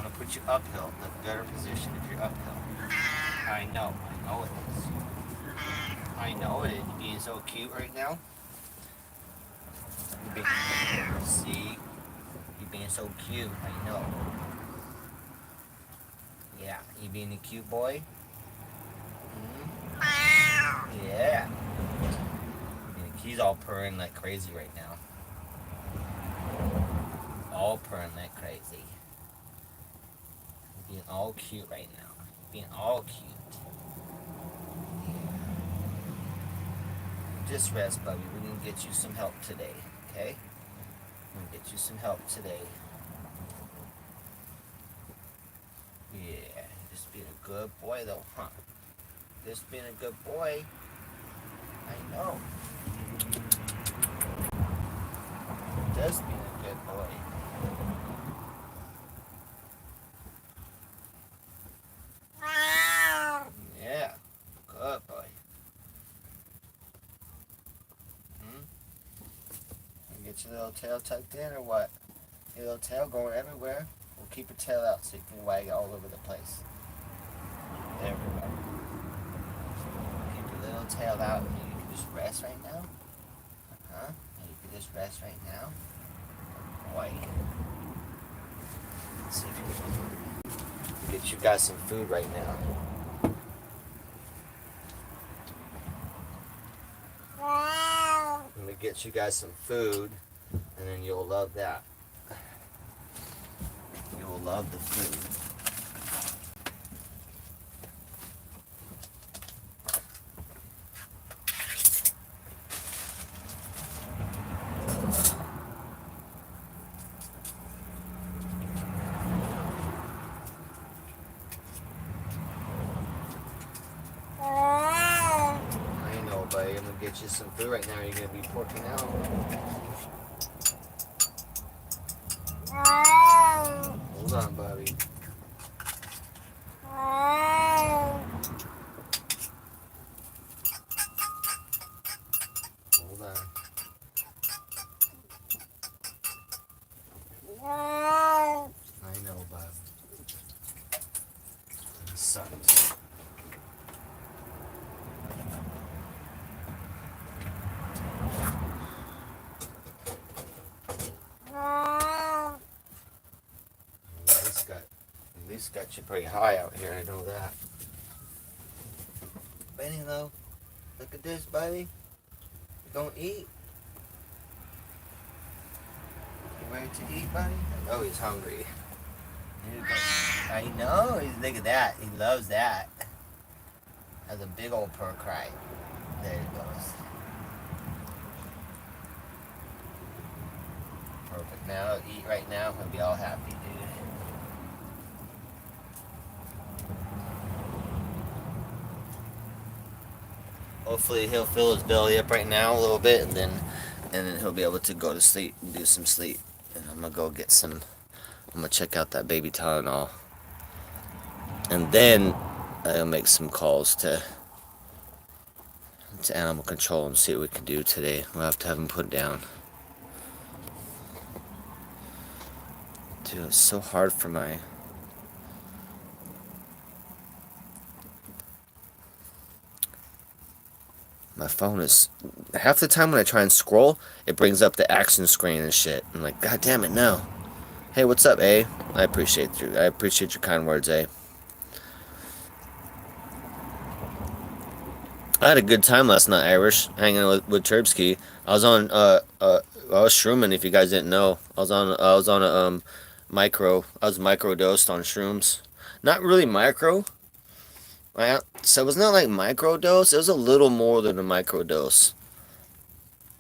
That's a better position if you're uphill. I know it is. I know it is. You're being so cute right now. See? You're being so cute, I know. Yeah, you being a cute boy? Mm-hmm. Yeah. He's all purring like crazy right now. All purring like crazy. Being all cute right now. Being all cute. Yeah. Just rest, Bubby. We're gonna get you some help today, okay? We're gonna get you some help today. Yeah, just being a good boy though, huh? Just being a good boy. I know. Just being a good boy. Yeah, good boy. Get your little tail tucked in or what? Your little tail going everywhere. We'll keep your tail out so you can wag it all over the place. Everywhere. Keep your little tail out and you can just rest right now. Huh? And you can just rest right now. Boy. Let's see if you can get you guys some food right now. I'm gonna get you guys some food, and then you'll love that. You'll love the food. I know, buddy. I'm gonna get you some food right now. You're gonna be porking out. Hold on, Bobby. Hold on. I know, Bob. least got you pretty high out here, I know that. Benny, though, look at this, buddy. You gonna eat? You ready to eat, buddy? I know he's hungry. I know. Look at that. He loves that. That's a big old purr cry. There he goes. Perfect. Now, eat right now. He'll be all happy, dude. Hopefully he'll fill his belly up right now a little bit, and then he'll be able to go to sleep and do some sleep. And I'm gonna go get some. I'm gonna check out that baby Tylenol, and then I'll make some calls to animal control and see what we can do today. We'll have to have him put down. Dude, it's so hard for my phone is half the time when I try and scroll, it brings up the action screen and shit. I'm like, God damn it, no. Hey, what's up, A? I appreciate you. I appreciate your kind words, A. I had a good time last night, Irish, hanging with Turbsky. I was on I was shrooming. If you guys didn't know, I was on a micro. I was micro-dosed on shrooms. Not really micro. So it was not like micro dose. It was a little more than a micro dose.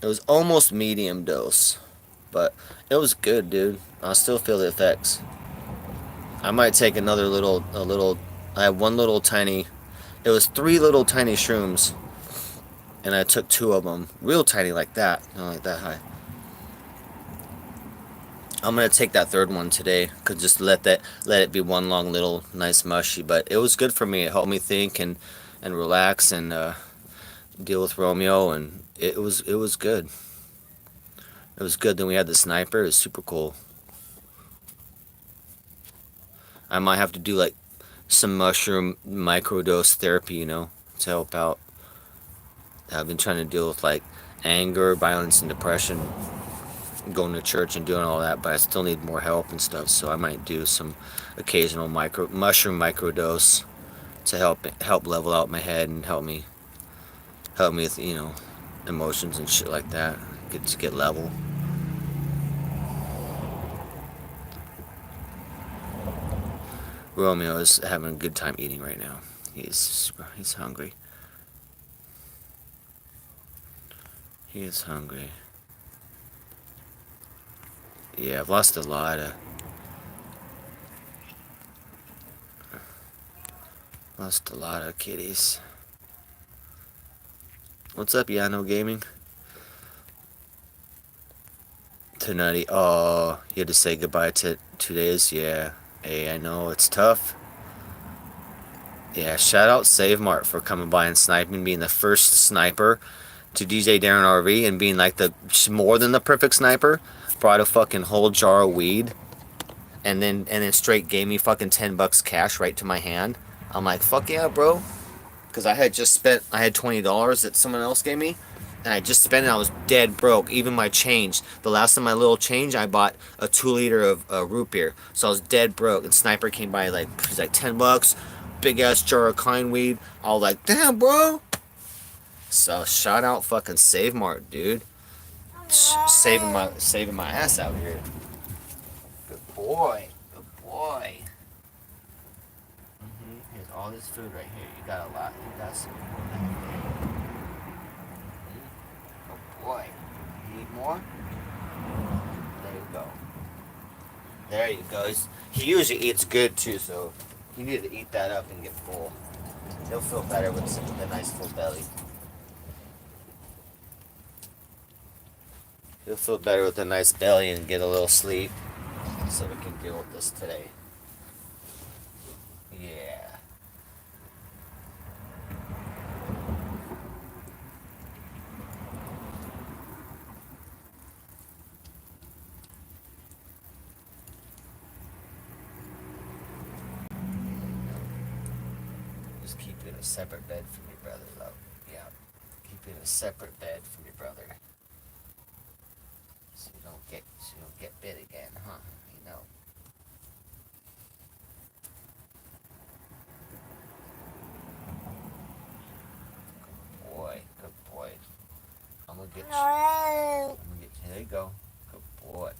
It was almost medium dose, but it was good, dude. I still feel the effects. I might take another little. I have one little tiny. It was 3 little tiny shrooms, and I took 2 of them, real tiny like that, not like that high. I'm gonna take that 3rd one today, cause just let it be one long little nice mushy. But it was good for me. It helped me think and relax and deal with Romeo, and it was good. It was good. Then we had the sniper. It was super cool. I might have to do like some mushroom microdose therapy, to help out. I've been trying to deal with like anger, violence, and depression, going to church and doing all that, but I still need more help and stuff. So I might do some occasional mushroom microdose to help level out my head and help me with emotions and shit like that. Get level. Romeo is having a good time eating right now. He's hungry. He is hungry. Yeah, I've lost a lot of kitties. What's up, Yano Gaming? To Nutty. Oh, you had to say goodbye to 2 days? Yeah. Hey, I know, it's tough. Yeah, shout out Save Mart for coming by and sniping, being the first sniper to DJ Darren RV and being like the more than the perfect sniper. Brought a fucking whole jar of weed and then straight gave me fucking $10 cash right to my hand. I'm like, fuck yeah, bro. Because I had $20 that someone else gave me, and I just spent it. I was dead broke. Even my change. The last time my little change, I bought a 2-liter of root beer. So I was dead broke. And Sniper came by he's like $10, big ass jar of kind weed. I was like, damn, bro. So shout out fucking Save Mart, dude. Saving my ass out here. Good boy. Here's all this food right here. You got a lot. You got some. Oh boy. You need more? There you go. There you go. He usually eats good too, so you need to eat that up and get full. He'll feel better with a nice full belly. He'll feel better with a nice belly and get a little sleep, so we can deal with this today. Yeah. Just keep it in a separate bed from your brother, love. Yeah. Keep it in a separate bed from your brother. So you don't get bit again, huh? get you. I'm gonna get you. There you go. Good boy.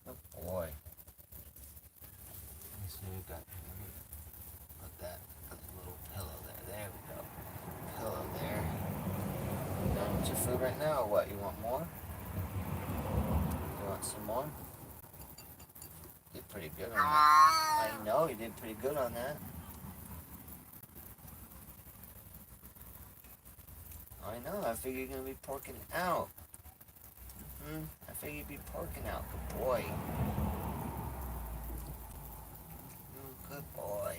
Good boy. So you got. Put that. Put a little pillow there. There we go. Pillow there. You done with your food right now, or what? You want more? You want some more? You did pretty good on that. I know you did pretty good on that. I know. I figured you're gonna be porking out. I figured you'd be porking out. Good boy. Good boy.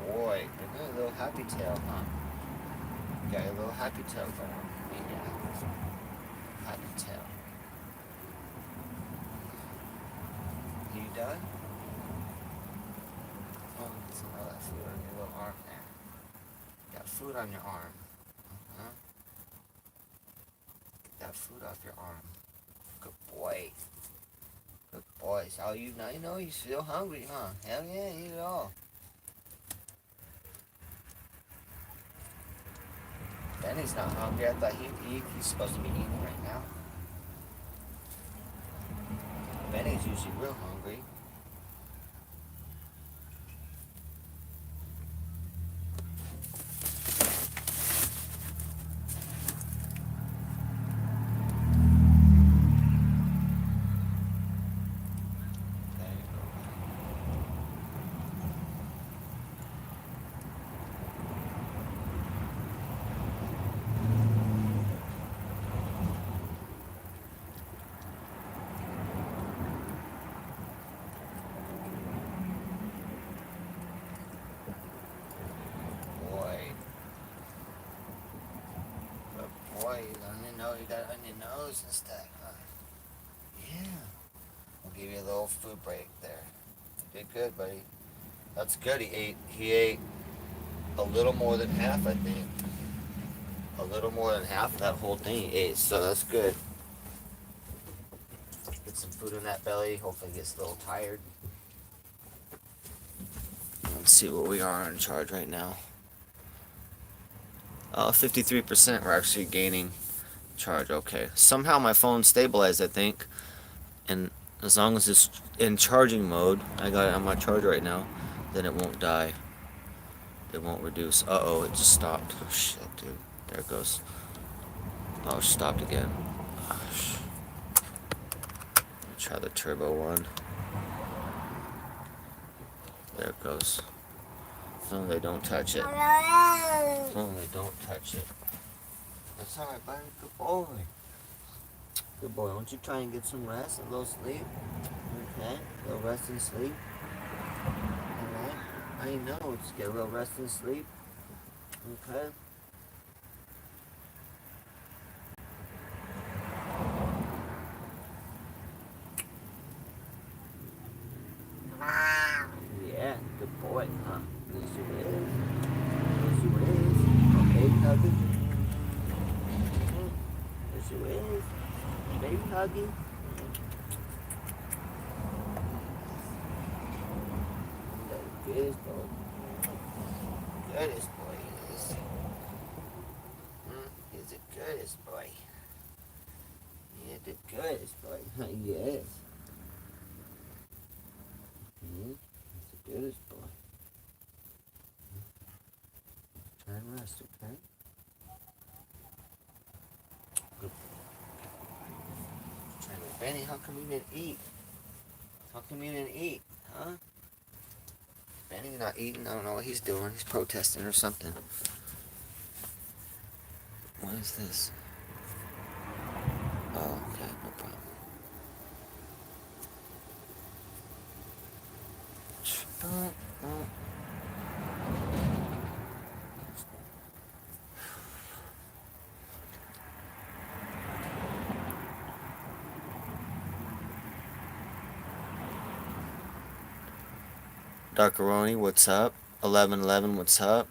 Boy, you're doing a little happy tail, huh? You got your little happy tail going. Yeah. Happy tail. You done? Oh, get some of that food on your little arm there. Got food on your arm. Huh? Get that food off your arm. Good boy. Good boy. So you now you know you're still hungry, huh? Hell yeah, eat it all. Benny's not hungry. I thought he's supposed to be eating right now. Benny's usually real hungry. There you go. Boy. Good boy. You got it on your nose and stuff, huh? Yeah. We'll give you a little food break there. You did good, buddy. That's good. He ate a little more than half, I think. A little more than half of that whole thing he ate, so that's good. Get some food in that belly. Hopefully, he gets a little tired. Let's see what we are in charge right now. 53%. We're actually gaining charge. Okay. Somehow my phone stabilized, I think. And as long as it's in charging mode, I got it on my charger right now, then it won't die. It won't reduce. Uh-oh, it just stopped. Oh, shit, dude. There it goes. Oh, it stopped again. Gosh. Try the turbo one. There it goes. No, they don't touch it. No, they don't touch it. That's alright, buddy. Good boy. Good boy. Won't you try and get some rest, a little sleep? Okay? A little rest and sleep. Alright? I know. Just get a little rest and sleep. Okay? Yeah, good boy, huh? Yes, you is. Yes, you is. Okay, huggy. Yes, you is. Baby huggy. The goodest boy. Goodest boy he is. He's the goodest boy. He's the goodest boy. Yes. He's the goodest boy. Try and rest, okay? Benny, how come you didn't eat? How come you didn't eat? Huh? Benny not eating? I don't know what he's doing. He's protesting or something. What is this? Oh, okay, no problem. Darkaroni, what's up? 1111, what's up?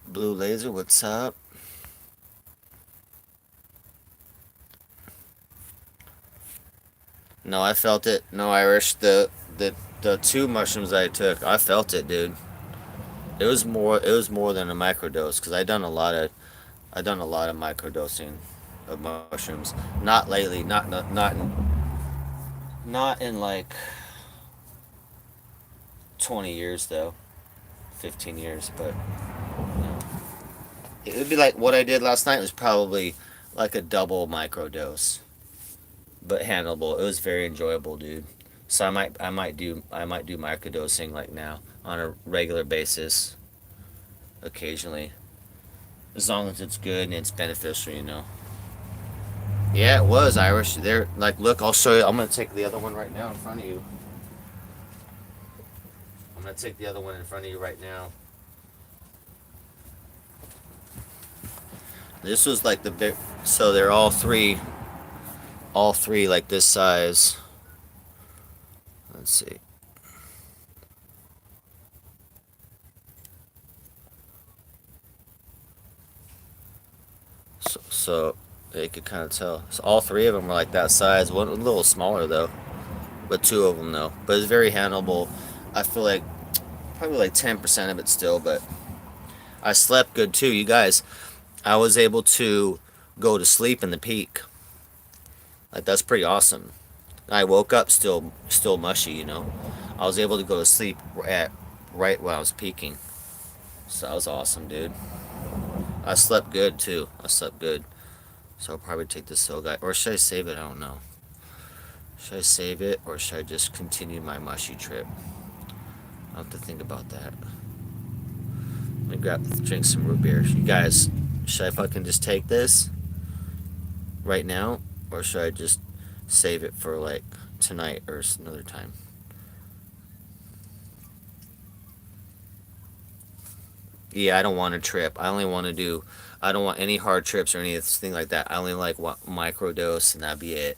Blue Laser, what's up? No, I felt it. No, Irish. The two mushrooms I took, I felt it, dude. It was more. It was more than a microdose because I done a lot of microdosing of mushrooms. Not lately. Not in like 20 years though. 15 years, but you know, it would be like what I did last night was probably like a double microdose, but handleable. It was very enjoyable, dude. So I might do microdosing like now on a regular basis, occasionally, as long as it's good and it's beneficial, you know. Yeah, it was Irish. There, like, look, I'll show you. I'm gonna take the other one right now in front of you. I'm gonna take the other one in front of you right now. This was like the big. So they're all three like this size. Let's see. So you could kind of tell. So all three of them were like that size. One a little smaller though, but two of them though. But it's very handleable. I feel like probably like 10% of it still, but I slept good too. You guys, I was able to go to sleep in the peak. Like that's pretty awesome. I woke up still mushy, you know. I was able to go to sleep at right when I was peaking. So that was awesome, dude. I slept good too. I slept good. So I'll probably take this soul guy. Or should I save it? I don't know. Should I save it or should I just continue my mushy trip? I'll have to think about that. Let me drink some root beer. You guys, should I fucking just take this right now? Or should I just save it for like tonight or another time? Yeah, I don't want to trip. I don't want any hard trips or anything like that. I only like microdose and that'd be it.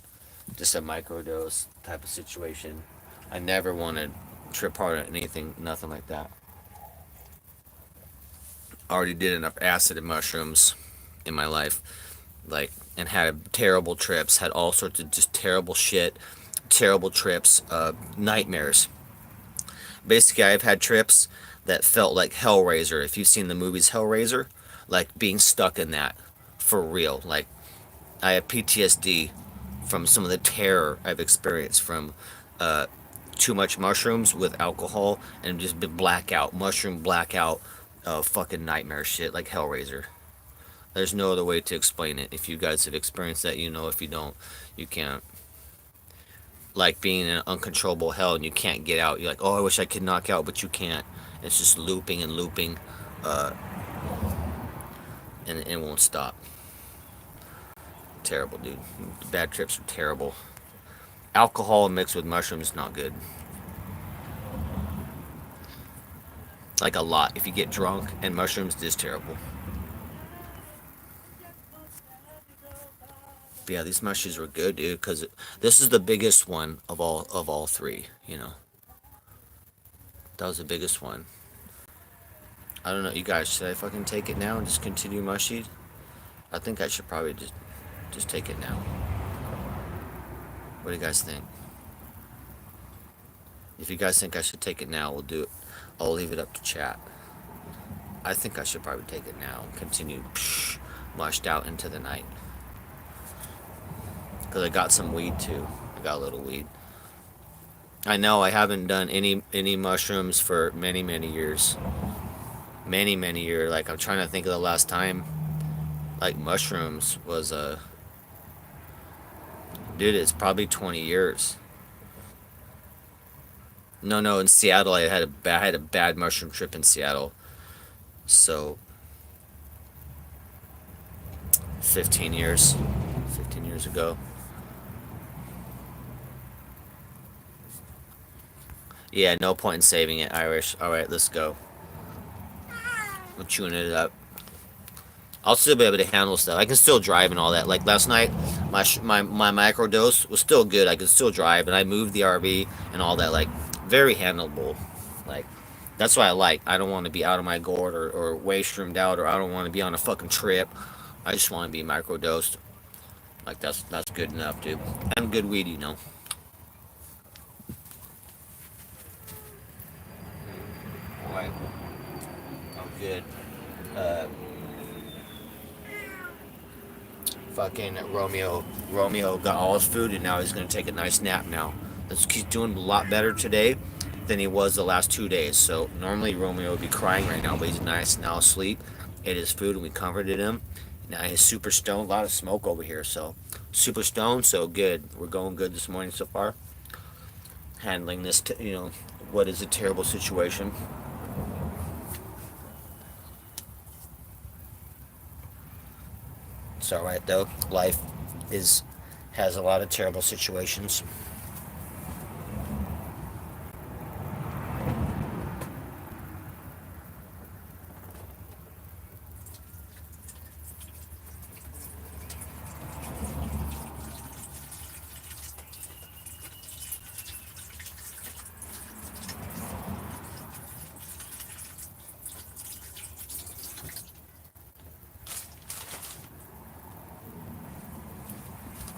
Just a microdose type of situation. I never want to trip hard or anything, nothing like that. I already did enough acid and mushrooms in my life, like, and had terrible trips, had all sorts of just terrible shit, terrible trips, nightmares. Basically, I've had trips that felt like Hellraiser. If you've seen the movies Hellraiser, like being stuck in that for real. Like I have PTSD from some of the terror I've experienced from uh, too much mushrooms with alcohol and just been blackout, mushroom blackout, fucking nightmare shit like Hellraiser. There's no other way to explain it. If you guys have experienced that, you know. If you don't, you can't. Like being in an uncontrollable hell and you can't get out. You're like, oh, I wish I could knock out, but you can't. It's just looping and looping, uh, and it won't stop. Terrible, dude. Bad trips are terrible. Alcohol mixed with mushrooms is not good. Like a lot. If you get drunk and mushrooms, it is terrible. But yeah, these mushrooms were good, dude. Because this is the biggest one of all three. You know, that was the biggest one. I don't know, you guys. Should I fucking take it now and just continue mushy? I think I should probably just take it now. What do you guys think? If you guys think I should take it now, we'll do it. I'll leave it up to chat. I think I should probably take it now and continue mushed out into the night. Because I got some weed too. I got a little weed. I know I haven't done any mushrooms for many years. Many years. Like I'm trying to think of the last time like mushrooms was Dude, it's probably 20 years. No, no, in Seattle, I had a bad mushroom trip in Seattle. So 15 years, 15 years ago. Yeah, no point in saving it, Irish. All right, let's go. I'm chewing it up. I'll still be able to handle stuff. I can still drive and all that. Like last night, my microdose was still good. I could still drive, and I moved the RV and all that. Like very handleable. Like that's what I like. I don't want to be out of my gourd or way shroomed out, or I don't want to be on a fucking trip. I just want to be microdosed. Like that's good enough, dude. And good weed, you know. All right, I'm good. Uh, Fucking Romeo got all his food and now he's gonna take a nice nap now. He's doing a lot better today than he was the last 2 days. So normally Romeo would be crying right now, but he's nice now asleep. Ate his food and we comforted him. Now he's super stoned. A lot of smoke over here, so super stoned. So good. We're going good this morning so far. Handling this, what is a terrible situation. It's all right though. Life is has a lot of terrible situations.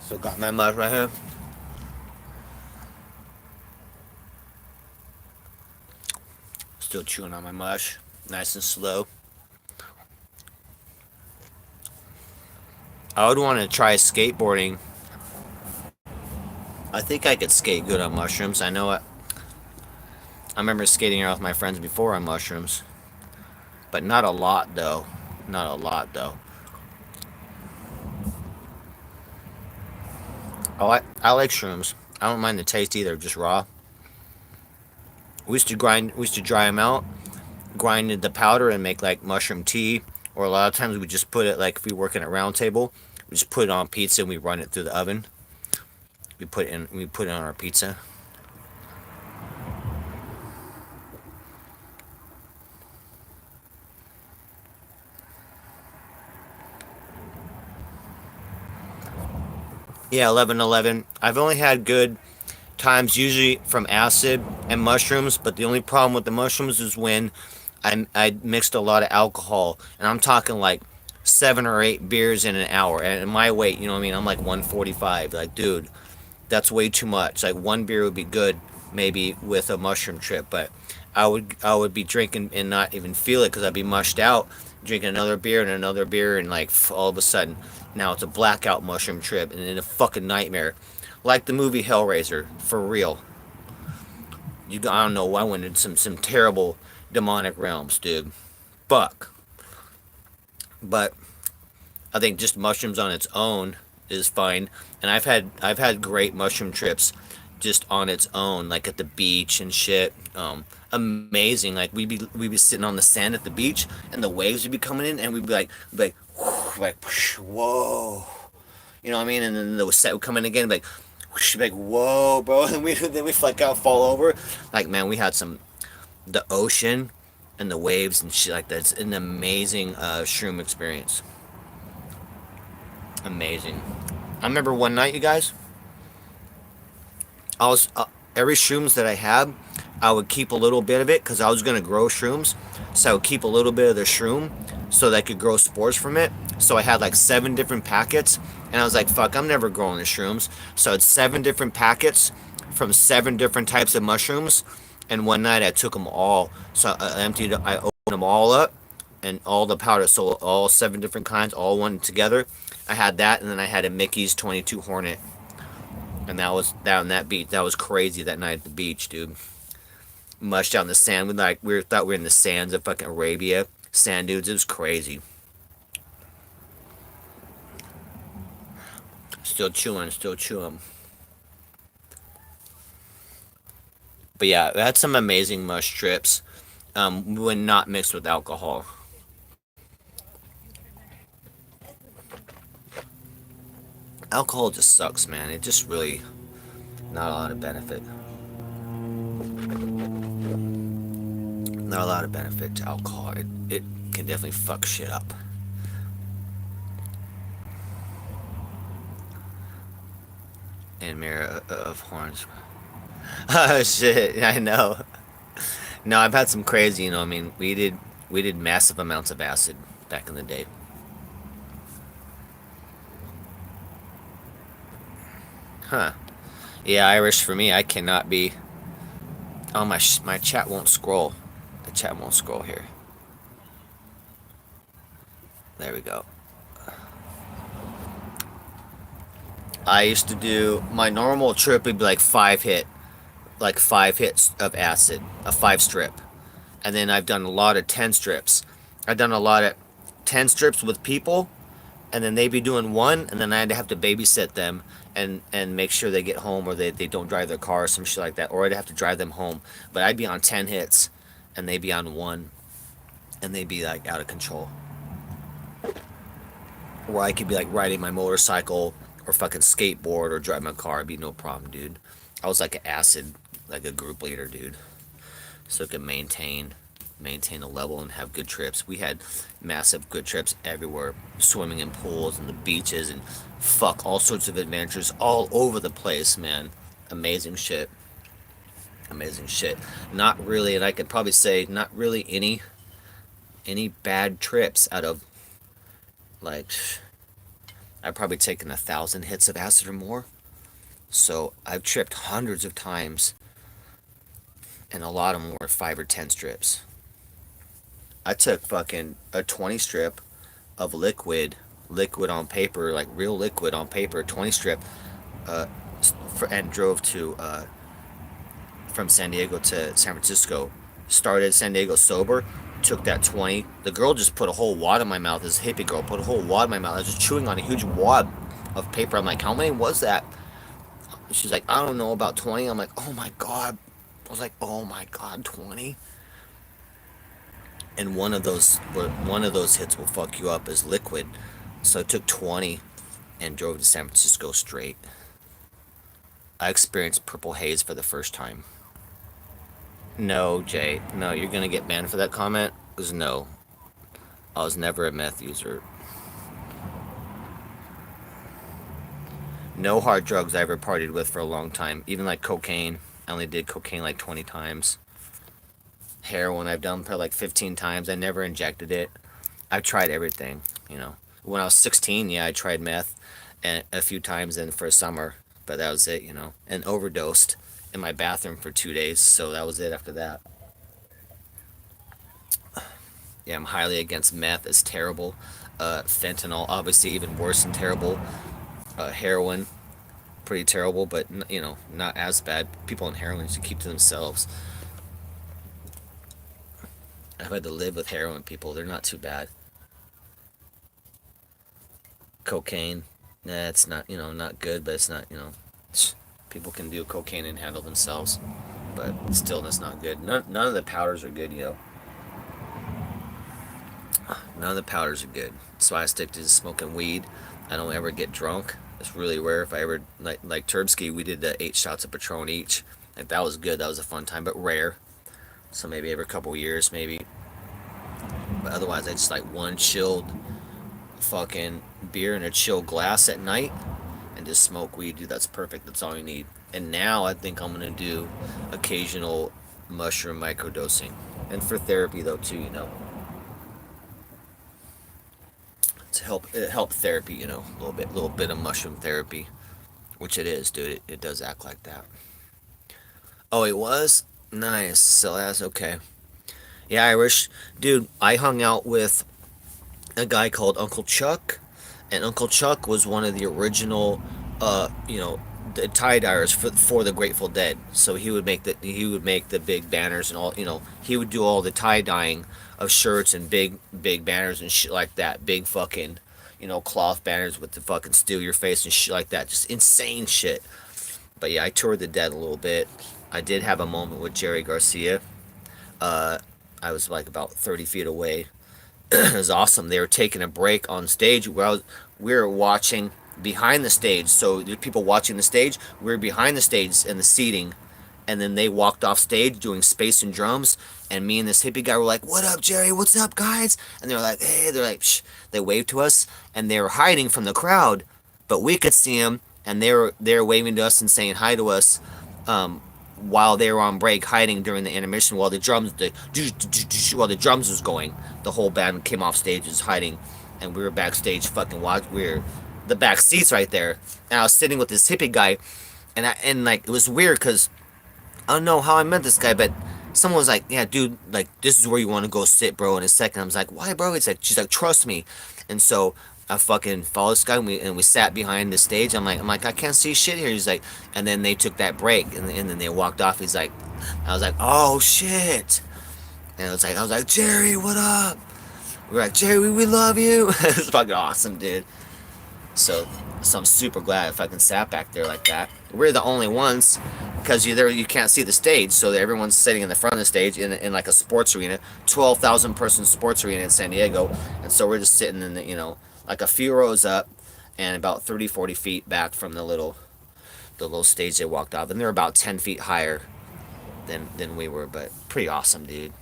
So got my mug right here. Still chewing on my mush, nice and slow. I would want to try skateboarding. I think I could skate good on mushrooms. I know it. I remember skating around with my friends before on mushrooms, but not a lot though. Not a lot though. I like shrooms. I don't mind the taste either, just raw. We used to dry them out, grinded the powder and make like mushroom tea. Or a lot of times we just put it like if we work in a round table, we just put it on pizza and we run it through the oven. We put it on our pizza. Yeah, 11-11. I've only had good times usually from acid and mushrooms, but the only problem with the mushrooms is when I mixed a lot of alcohol, and I'm talking like 7 or 8 beers in an hour. And my weight, you know what I mean? I'm like 145. Like, dude, that's way too much. Like one beer would be good, maybe with a mushroom trip, but I would be drinking and not even feel it because I'd be mushed out, drinking another beer, and like all of a sudden, now it's a blackout mushroom trip and then a fucking nightmare, like the movie Hellraiser for real. I don't know. I went into some terrible demonic realms, dude. Fuck. But I think just mushrooms on its own is fine. And I've had great mushroom trips just on its own, like at the beach and shit. Amazing. Like we'd be sitting on the sand at the beach, and the waves would be coming in, and we'd be like, like whoa, you know what I mean? And then the set would come in again, like, whoosh, like whoa, bro. And then we like out, fall over. Like man, we had the ocean and the waves and shit like that. It's an amazing shroom experience. Amazing. I remember one night, you guys. I was every shrooms that I had, I would keep a little bit of it because I was gonna grow shrooms. So I would keep a little bit of the shroom so that I could grow spores from it. So I had like 7 different packets, and I was like, "Fuck, I'm never growing the shrooms." So it's 7 different packets from 7 different types of mushrooms. And one night I took them all. So I opened them all up, and all the powder. So all 7 different kinds, all one together. I had that, and then I had a Mickey's 22 Hornet. And that was down that beach. That was crazy that night at the beach, dude. Mushed out in the sand. Thought we were in the sands of fucking Arabia. Sand dudes. It was crazy. Still chewing, still chewing. But yeah, we had some amazing mush trips when not mixed with alcohol. Alcohol just sucks, man. It just really not a lot of benefit. Not a lot of benefit to alcohol. It can definitely fuck shit up. And mirror of horns. Oh shit! I know. No, I've had some crazy. I mean, we did massive amounts of acid back in the day. Huh? Yeah, Irish for me. I cannot be. Oh my chat won't scroll. The chat won't scroll here. There we go. I used to do my normal trip would be like 5 hits of acid, a 5 strip, and then I've done a lot of 10 strips. I've done a lot of 10 strips with people, and then they'd be doing one, and then I'd have to babysit them and make sure they get home or they don't drive their car or some shit like that, or I'd have to drive them home. But I'd be on 10 hits, and they'd be on one, and they'd be like out of control. Or I could be like riding my motorcycle or fucking skateboard or drive my car. It'd be no problem, dude. I was like an acid, like a group leader, dude. So I could maintain a level and have good trips. We had massive good trips everywhere, swimming in pools and the beaches and fuck all sorts of adventures all over the place, man. Amazing shit. Amazing shit. Not really, and I could probably say not really any bad trips out of like I've probably taken 1,000 hits of acid or more. So I've tripped hundreds of times, and a lot of them were 5 or 10 strips. I took fucking a 20 strip of liquid on paper, like real liquid on paper, 20 strip, uh, and drove to from San Diego to San Francisco. Started San Diego sober, took that 20. The girl just put a whole wad in my mouth. This hippie girl put a whole wad in my mouth. I was just chewing on a huge wad of paper. I'm like, how many was that? She's like, I don't know, about 20. I'm like, oh my god. I was like, oh my god, 20. And one of those hits will fuck you up as liquid. So I took 20 and drove to San Francisco straight. I experienced purple haze for the first time. No, Jay. No, you're gonna get banned for that comment. Because no, I was never a meth user. No hard drugs I ever partied with for a long time. Even like cocaine. I only did cocaine like 20 times. Heroin I've done probably like 15 times. I never injected it. I've tried everything. When I was 16, yeah, I tried meth and a few times in for a summer, but that was it. And overdosed in my bathroom for 2 days, so that was it after that. Yeah, I'm highly against meth. It's terrible. Fentanyl, obviously, even worse and terrible. Heroin, pretty terrible, but not as bad. People on heroin should keep to themselves. I've had to live with heroin people. They're not too bad. Cocaine, nah, it's not good, but it's not. People can do cocaine and handle themselves, but still, that's not good. None of the powders are good. None of the powders are good. That's why I stick to smoking weed. I don't ever get drunk. It's really rare if I ever like Turbsky. We did 8 shots of Patron each. Like that was good. That was a fun time, but rare. So maybe every couple years, maybe. But otherwise, I just like one chilled fucking beer in a chill glass at night and just smoke weed. Dude, that's perfect. That's all you need. And now I think I'm gonna do occasional mushroom microdosing, and for therapy though too. To help therapy. A little bit of mushroom therapy, which it is, dude. It does act like that. Oh, it was nice. So that's okay. Yeah, Irish dude. I hung out with a guy called Uncle Chuck, and Uncle Chuck was one of the original, the tie dyers for the Grateful Dead. So he would make the big banners and all. He would do all the tie dyeing of shirts and big banners and shit like that. Big fucking, cloth banners with the fucking steal your face and shit like that. Just insane shit. But yeah, I toured the Dead a little bit. I did have a moment with Jerry Garcia. Uh, I was like about 30 feet away. It was awesome. They were taking a break on stage. We were watching behind the stage. So there's people watching the stage. We were behind the stage in the seating. And then they walked off stage doing space and drums. And me and this hippie guy were like, "What up, Jerry? What's up, guys?" And they were like, "Hey," they're like, "Shh." They waved to us. And they were hiding from the crowd. But we could see them. And they were waving to us and saying hi to us. While they were on break, hiding during the intermission, while the drums was going, the whole band came off stage, was hiding, and we were backstage, fucking watch. We were the back seats right there, and I was sitting with this hippie guy, and like it was weird because I don't know how I met this guy, but someone was like, "Yeah, dude, like this is where you want to go sit, bro." In a second, I was like, "Why, bro?" She's like, "Trust me," and so I fucking followed this guy, and we sat behind the stage. I'm like, I can't see shit here. He's like, and then they took that break, and then they walked off. He's like, I was like, "Oh shit," and I was like, "Jerry, what up?" We're like, "Jerry, we love you." It's fucking awesome, dude. So, so I'm super glad I fucking sat back there like that. We're the only ones because you can't see the stage, so everyone's sitting in the front of the stage in like a sports arena, 12,000 person sports arena in San Diego, and so we're just sitting in the like a few rows up, and about 30, 40 feet back from the little stage they walked off, and they're about 10 feet higher than we were, but pretty awesome, dude.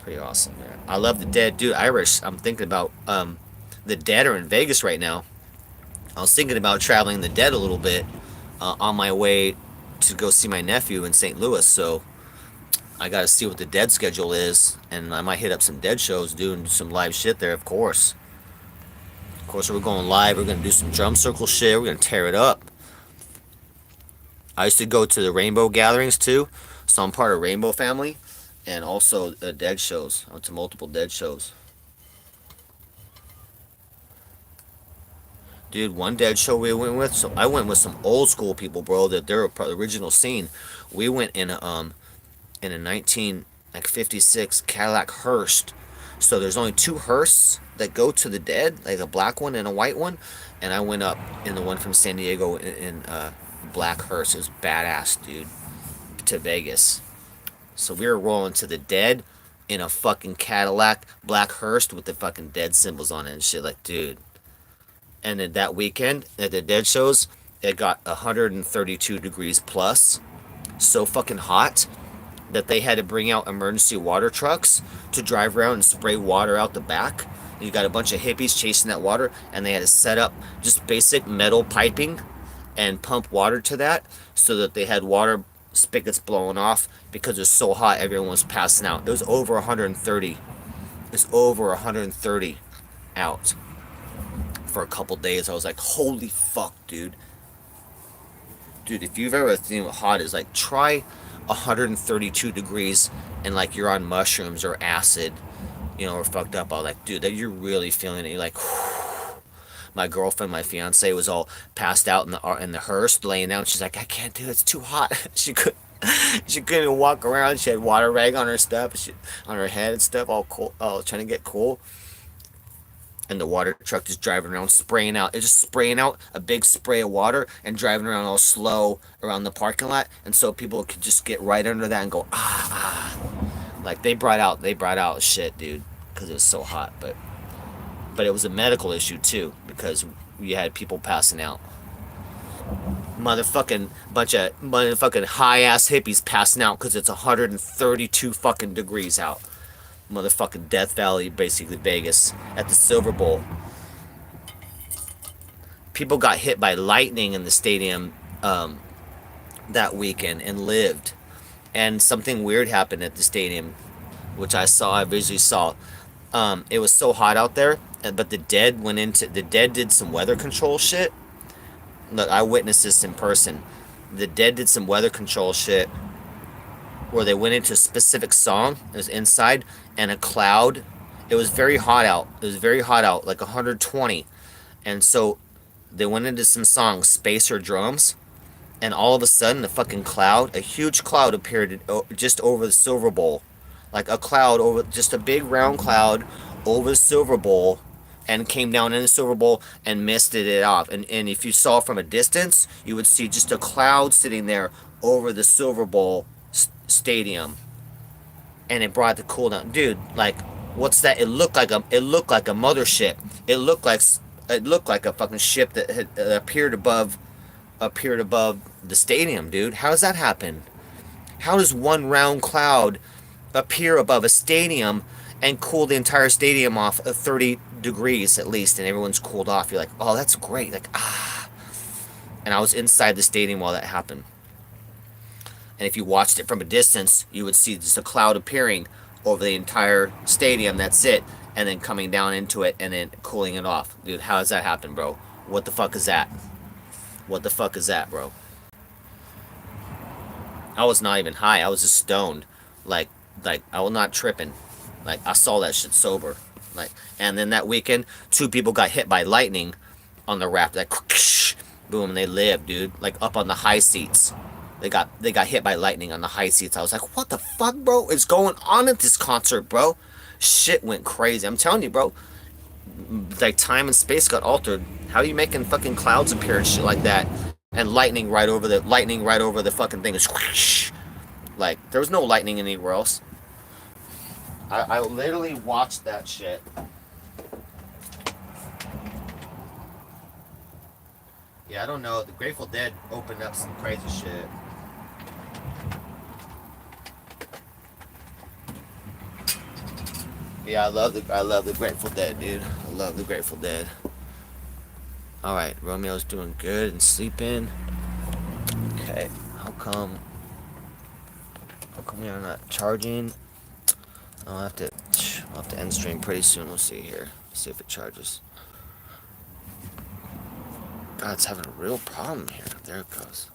Pretty awesome, man. I love the Dead, dude. Irish. I'm thinking about the Dead are in Vegas right now. I was thinking about traveling the Dead a little bit on my way to go see my nephew in St. Louis. So I got to see what the Dead schedule is, and I might hit up some Dead shows, doing some live shit there. Of course, we're going live. We're gonna do some drum circle shit. We're gonna tear it up. I used to go to the Rainbow gatherings too, so I'm part of Rainbow family, and also the Dead shows. I went to multiple Dead shows. Dude, one Dead show we went with, so I went with some old school people, bro. That they're a part of the original scene. We went in a 1956 Cadillac Hearst. So there's only two Hearsts that go to the Dead, like a black one and a white one. And I went up in the one from San Diego in black Hearst. It was badass, dude. To Vegas. So we were rolling to the Dead in a fucking Cadillac black Hearst with the fucking Dead symbols on it and shit. Like, dude. And then that weekend at the Dead shows, it got 132 degrees plus. So fucking hot that they had to bring out emergency water trucks to drive around and spray water out the back. You got a bunch of hippies chasing that water, and they had to set up just basic metal piping and pump water to that so that they had water spigots blowing off because it was so hot everyone was passing out. It was over 130. It was over 130 out for a couple days. I was like, holy fuck, dude. Dude, if you've ever seen what hot is, like, try 132 degrees and like you're on mushrooms or acid, or fucked up. I was like, dude, that you're really feeling it. You're like, whew. My girlfriend, my fiance, was all passed out in the hearse, laying down. She's like, I can't do it. It's too hot. She couldn't even walk around. She had water rag on her stuff, on her head and stuff, all cool, all trying to get cool. And the water truck just driving around, spraying out. It's just spraying out a big spray of water and driving around all slow around the parking lot, and so people could just get right under that and go like they brought out shit, dude, because it was so hot. But it was a medical issue too because you had people passing out. Motherfucking bunch of motherfucking high ass hippies passing out because it's 132 fucking degrees out. Motherfucking Death Valley, basically Vegas, at the Silver Bowl. People got hit by lightning in the stadium that weekend and lived. And something weird happened at the stadium, which I visually saw. It was so hot out there, but the Dead did some weather control shit. Look, I witnessed this in person. The Dead did some weather control shit where they went into a specific song. It was inside and a cloud. It was very hot out. Like 120. And so they went into some songs, Spacer Drums, and all of a sudden a huge cloud appeared just over the Silver Bowl. Like a cloud over, just a big round cloud over the Silver Bowl, and came down in the Super Bowl and misted it off. And if you saw from a distance, you would see just a cloud sitting there over the Super Bowl stadium, and it brought the cool down, dude. Like, what's that? It looked like a mothership. It looked like a fucking ship that had appeared above the stadium, dude. How does that happen? How does one round cloud appear above a stadium and cool the entire stadium off 30 degrees at least, and everyone's cooled off? You're like, oh, that's great. Like, ah. And I was inside the stadium while that happened. And if you watched it from a distance, you would see just a cloud appearing over the entire stadium. That's it. And then coming down into it and then cooling it off. Dude, how does that happen, bro? What the fuck is that? What the fuck is that, bro? I was not even high. I was just stoned. Like, I was not tripping. Like, I saw that shit sober. Like, and then that weekend, 2 people got hit by lightning on the raft. Like, boom, and they lived, dude. Like, up on the high seats. They got hit by lightning on the high seats. I was like, what the fuck, bro, is going on at this concert, bro? Shit went crazy. I'm telling you, bro. Like, time and space got altered. How are you making fucking clouds appear and shit like that? And lightning right over the fucking thing. Is like, there was no lightning anywhere else. I literally watched that shit. Yeah, I don't know. The Grateful Dead opened up some crazy shit. Yeah, I love the Grateful Dead, dude. I love the Grateful Dead. All right, Romeo's doing good and sleeping. Okay, how come we are not charging? I'll have to end stream pretty soon. We'll see here. See if it charges. God, it's having a real problem here. There it goes.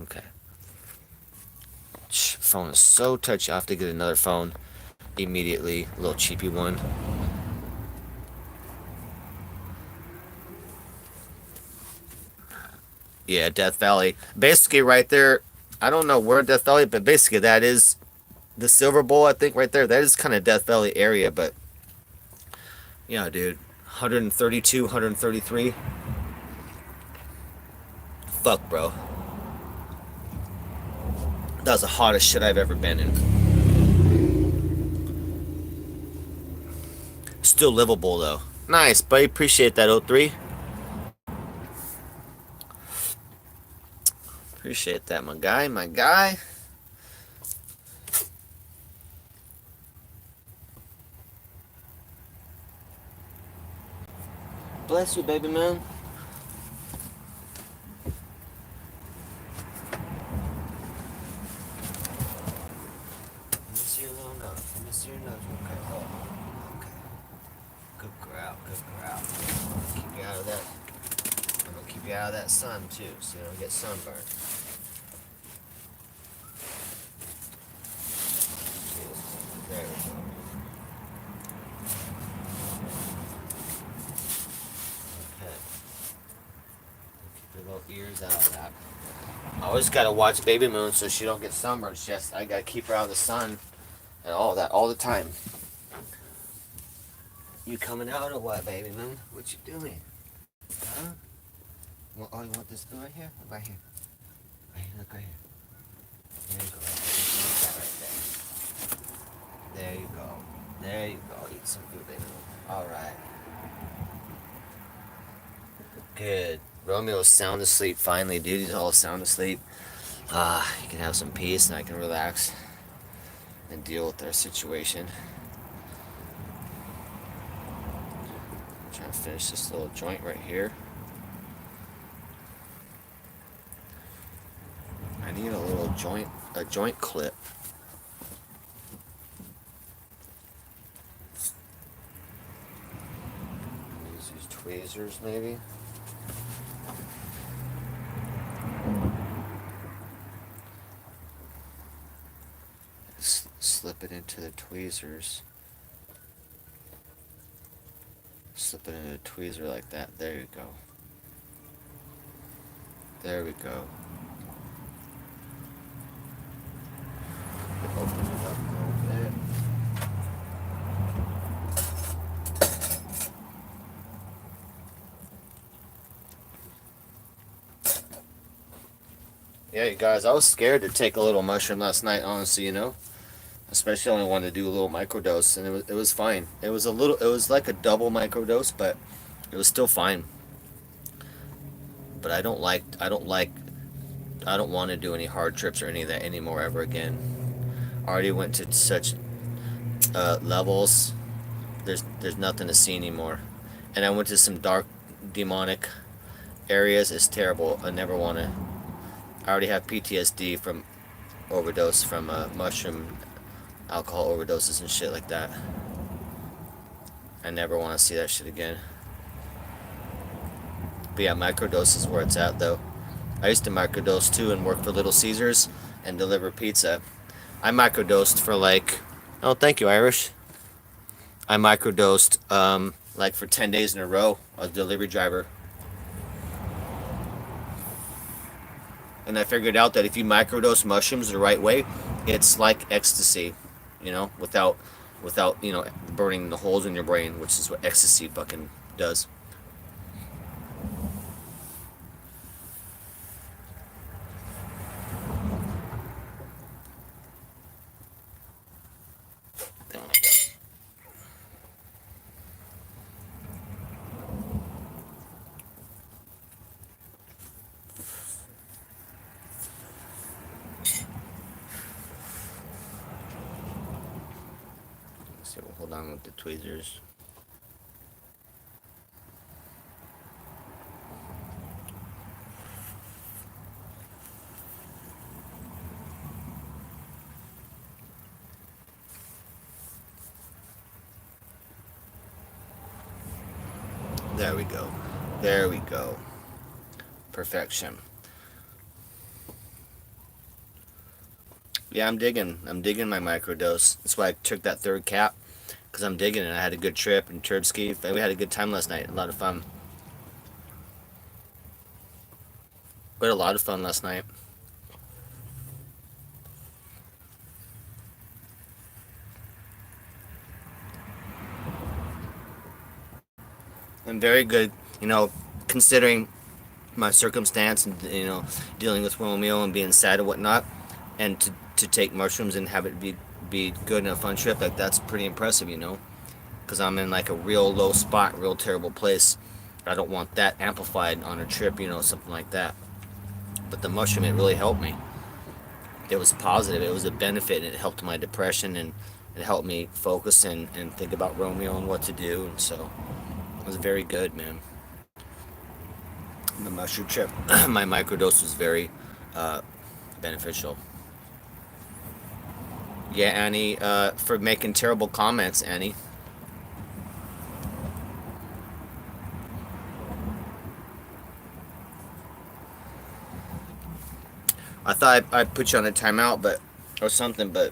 Okay. Phone is so touchy. I have to get another phone immediately. A little cheapy one. Yeah, Death Valley. Basically, right there. I don't know where Death Valley, but basically that is the Silver Bowl. I think right there. That is kind of Death Valley area, but yeah, dude. 132, 133. Fuck, bro. That was the hottest shit I've ever been in. Still livable, though. Nice, buddy. Appreciate that, 03. Appreciate that, my guy, my guy. Bless you, baby man. Miss your little nose. Miss your nose. Okay. Oh, okay. Good girl. Good girl. Keep you out of that. I'm gonna keep you out of that sun too, so you don't get sunburned. There we go. Okay. Keep your little ears out of that. I always gotta watch Baby Moon so she don't get sunburned. I gotta keep her out of the sun and all that all the time. You coming out or what, Baby Moon? What you doing? Huh? Well, oh, you want this thing right here? Right here. Right here, look right here. There you go. Right there. There you go. There you go. Eat some food, Baby Moon. Alright. Good. Romeo's sound asleep finally, dude. He's all sound asleep. You can have some peace and I can relax and deal with our situation. I'm trying to finish this little joint right here. I need a little joint clip. Use these tweezers maybe. Slip it into the tweezers. Slip it into a tweezer like that. There you go. There we go. Open it up a little bit. Yeah, you guys, I was scared to take a little mushroom last night, honestly, Especially only wanted to do a little microdose, and it was fine. It was like a double microdose, but it was still fine. But I don't want to do any hard trips or any of that anymore ever again. I already went to such levels. There's nothing to see anymore, and I went to some dark, demonic areas. It's terrible. I never want to. I already have PTSD from overdose from mushroom alcohol overdoses and shit like that. I never want to see that shit again. But yeah, microdose is where it's at though. I used to microdose too and work for Little Caesars and deliver pizza. I microdosed for like, oh, thank you, Irish. I microdosed like for 10 days in a row. I was a delivery driver. And I figured out that if you microdose mushrooms the right way, it's like ecstasy, without burning the holes in your brain, which is what ecstasy fucking does. So we'll hold on with the tweezers. There we go. There we go. Perfection. Yeah, I'm digging. I'm digging my microdose. That's why I took that third cap, because I'm digging it. I had a good trip in Turbski. We had a good time last night. A lot of fun. We had a lot of fun last night. And very good, considering my circumstance and dealing with Romeo and being sad and whatnot, and to take mushrooms and have it be good and a fun trip, like that's pretty impressive. Because I'm in like a real low spot, real terrible place. I don't want that amplified on a trip, something like that. But the mushroom, it really helped me. It was positive. It was a benefit. It helped my depression, and it helped me focus and think about Romeo and what to do. And so it was very good, man. The mushroom trip, my microdose was very beneficial. Yeah, Annie, for making terrible comments, Annie. I thought I'd put you on a timeout, or something, but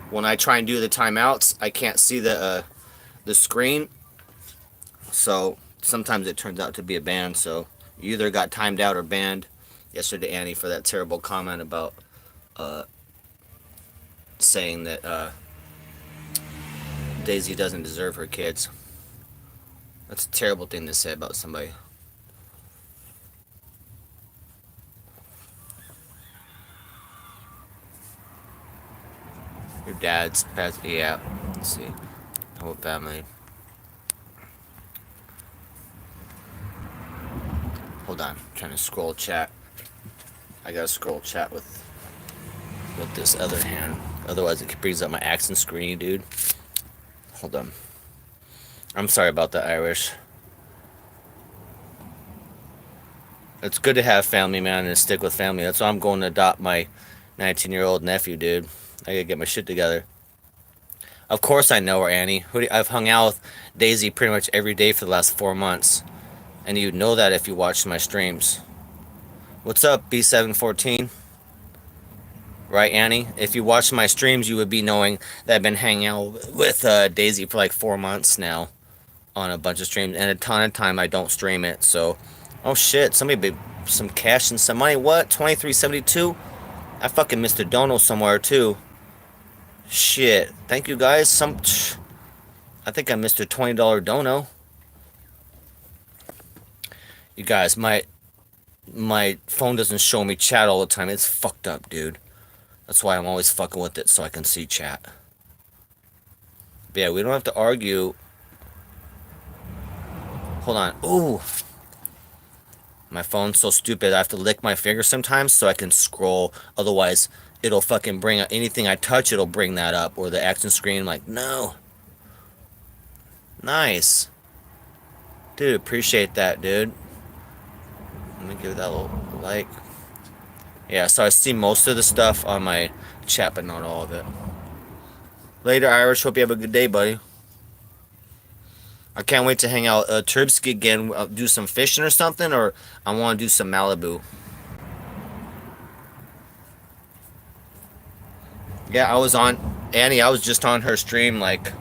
when I try and do the timeouts, I can't see the screen, so sometimes it turns out to be a ban. So you either got timed out or banned. Yesterday, Annie, for that terrible comment about uh, saying that Daisy doesn't deserve her kids. That's a terrible thing to say about somebody. Your dad's past, yeah. Let's see. Whole family. Hold on, I'm trying to scroll chat. I gotta scroll chat with this other hand. Otherwise, it brings up my accent screen, dude. Hold on. I'm sorry about that, Irish. It's good to have family, man, and stick with family. That's why I'm going to adopt my 19-year-old nephew, dude. I gotta get my shit together. Of course I know her, Annie. I've hung out with Daisy pretty much every day for the last 4 months. And you'd know that if you watched my streams. What's up, B714? Right, Annie? If you watched my streams, you would be knowing that I've been hanging out with Daisy for like 4 months now on a bunch of streams. And a ton of time I don't stream it, so... Oh shit, somebody some cash and some money. What? 2372? I fucking missed a dono somewhere too. Shit. Thank you guys. I think I missed a $20 dono. You guys, my phone doesn't show me chat all the time. It's fucked up, dude. That's why I'm always fucking with it so I can see chat. But yeah, we don't have to argue. Hold on. Ooh. My phone's so stupid. I have to lick my finger sometimes so I can scroll. Otherwise, it'll fucking bring up anything I touch, it'll bring that up. Or the action screen. I'm like, no. Nice. Dude, appreciate that, dude. Let me give that a little like. Yeah, so I see most of the stuff on my chat, but not all of it. Later, Irish. Hope you have a good day, buddy. I can't wait to hang out Turbsky again, do some fishing or something, or I want to do some Malibu. Yeah, I was on Annie. I was just on her stream like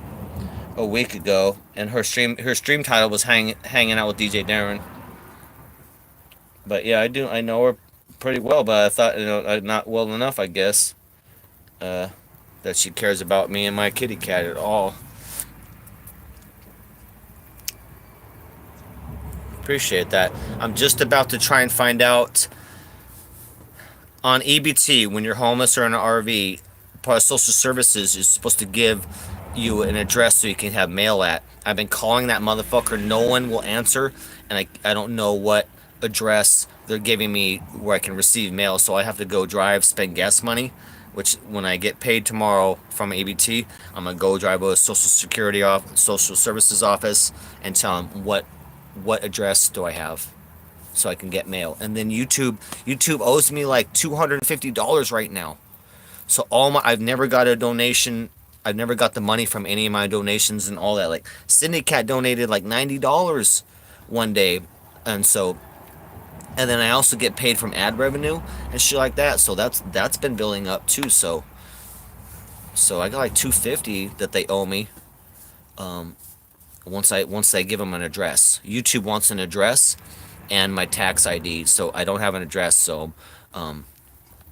a week ago, and her stream title was hanging out with DJ Darren. But yeah, I know her pretty well, but I thought not well enough, I guess, uh, that she cares about me and my kitty cat at all. Appreciate that. I'm just about to try and find out on EBT when you're homeless or in an RV. Part of social services is supposed to give you an address so you can have mail at. I've been calling that motherfucker. No one will answer, and I don't know what address they're giving me where I can receive mail. So I have to go drive, spend gas money. Which when I get paid tomorrow from ABT, I'm gonna go drive to a social services office, and tell them what address do I have so I can get mail. And then YouTube owes me like $250 right now. So I've never got a donation. I've never got the money from any of my donations and all that. Like Cindy Cat donated like $90 one day, and then I also get paid from ad revenue and shit like that. So that's been building up too. So I got like 250 that they owe me. Um, once I give them an address. YouTube wants an address and my tax ID. So I don't have an address. So um,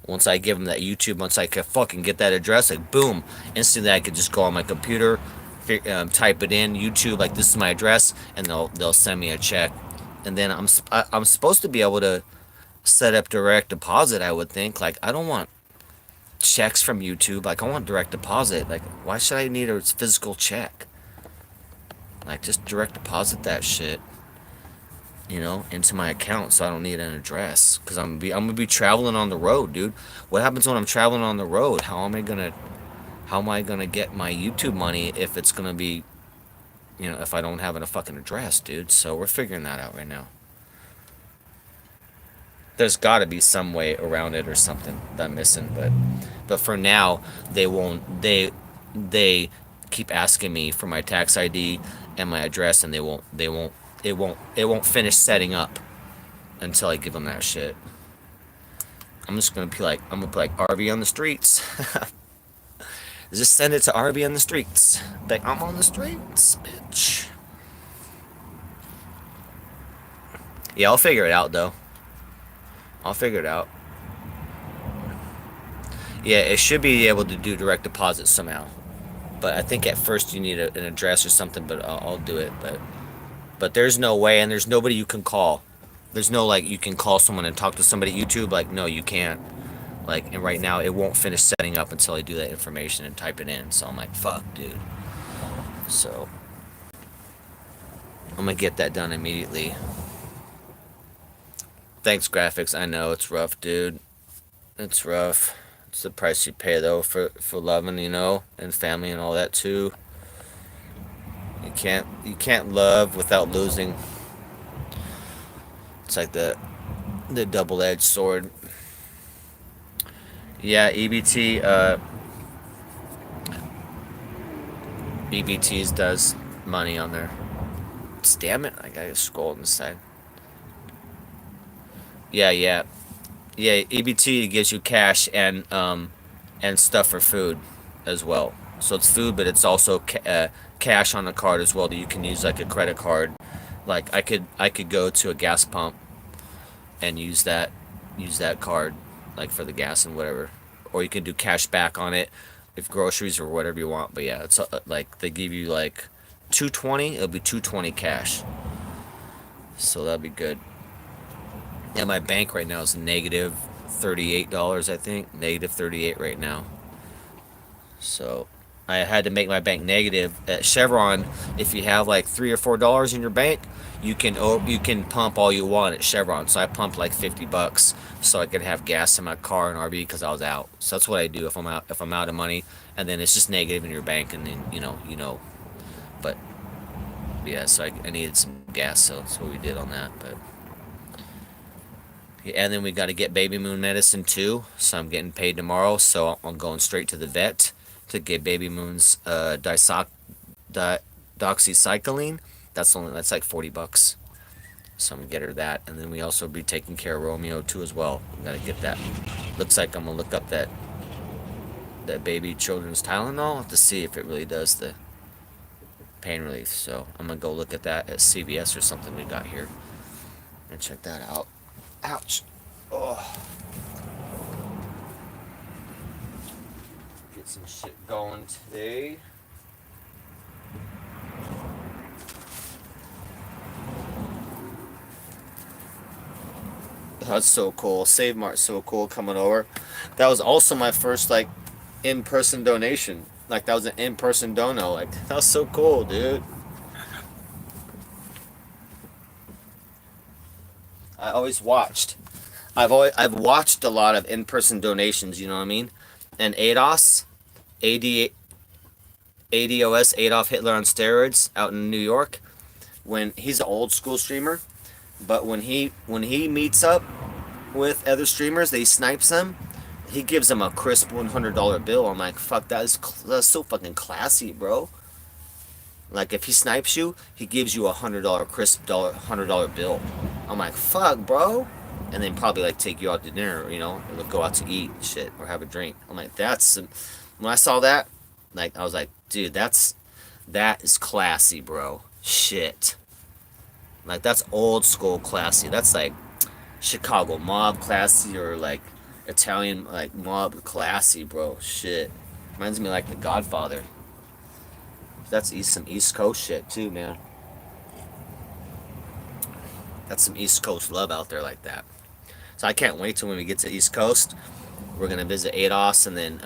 once I give them that YouTube, once I can fucking get that address, like boom, instantly I could just go on my computer, type it in YouTube, like this is my address, and they'll send me a check. And then I'm supposed to be able to set up direct deposit. I would think, like, I don't want checks from YouTube. Like, I want direct deposit. Like, why should I need a physical check? Like, just direct deposit that shit, into my account, so I don't need an address. Cause I'm gonna be traveling on the road, dude. What happens when I'm traveling on the road? How am I gonna get my YouTube money if it's gonna be, if I don't have a fucking address, dude? So we're figuring that out right now. There's got to be some way around it or something that I'm missing, but for now they won't. They keep asking me for my tax ID and my address, and it won't finish setting up until I give them that shit. I'm gonna be like RV on the streets. Just send it to RV on the streets. Like, I'm on the streets, bitch. Yeah, I'll figure it out though. I'll figure it out. Yeah, it should be able to do direct deposit somehow. But I think at first you need an address or something. But I'll do it. But there's no way, and there's nobody you can call. There's no like you can call someone and talk to somebody at YouTube. Like, no, you can't. Like, and right now it won't finish setting up until I do that information and type it in. So I'm like, fuck, dude. So I'm gonna get that done immediately. Thanks, graphics. I know it's rough, dude. It's rough. It's the price you pay though for loving, and family and all that too. You can't love without losing. It's like the double-edged sword. Yeah, EBTs does money on there. Damn it! I gotta scroll on the side. Yeah, yeah, yeah. EBT gives you cash and stuff for food as well. So it's food, but it's also cash on the card as well that you can use like a credit card. Like I could go to a gas pump and use that card like for the gas and whatever, or you can do cash back on it if groceries or whatever you want. But yeah, it's like they give you like 220. It'll be 220 cash, so that'd be good. And my bank right now is negative $38, I think. Negative 38 right now. So I had to make my bank negative. At Chevron, if you have like $3 or $4 in your bank, you can pump all you want at Chevron. So I pumped like $50 so I could have gas in my car and RV because I was out. So that's what I do if I'm out of money, and then it's just negative in your bank, and then But yeah, so I needed some gas, so that's what we did on that. But yeah, and then we got to get baby moon medicine too. So I'm getting paid tomorrow, so I'm going straight to the vet to get baby moon's di- doxycycline. That's like $40. So I'm gonna get her that, and then we also be taking care of Romeo too as well. We gotta get that. Looks like I'm gonna look up that baby children's Tylenol to see if it really does the pain relief. So I'm gonna go look at that at CVS or something we got here and check that out. Ouch. Oh. Get some shit going today. That's so cool. Save Mart's so cool coming over. That was also my first like in-person donation. Like that was an in-person dono. Like that was so cool, dude. I always watched. I've watched a lot of in-person donations. You know what I mean? And AD ADOS, Adolf Hitler on steroids, out in New York. When he's an old school streamer, but when he meets up with other streamers, they snipes them. He gives them a crisp $100 bill. I'm like, fuck, that's so fucking classy, bro. Like if he snipes you, he gives you $100 crisp $100 bill. I'm like, fuck, bro. And then probably like take you out to dinner, or go out to eat, shit, or have a drink. I'm like, when I saw that, like I was like, dude, that is classy, bro. Shit. Like that's old school classy. That's like Chicago mob classy, or like Italian like mob classy, bro. Shit. Reminds me like The Godfather. That's some East Coast shit too, man. That's some East Coast love out there like that. So I can't wait till when we get to East Coast. We're gonna visit ADOS, and then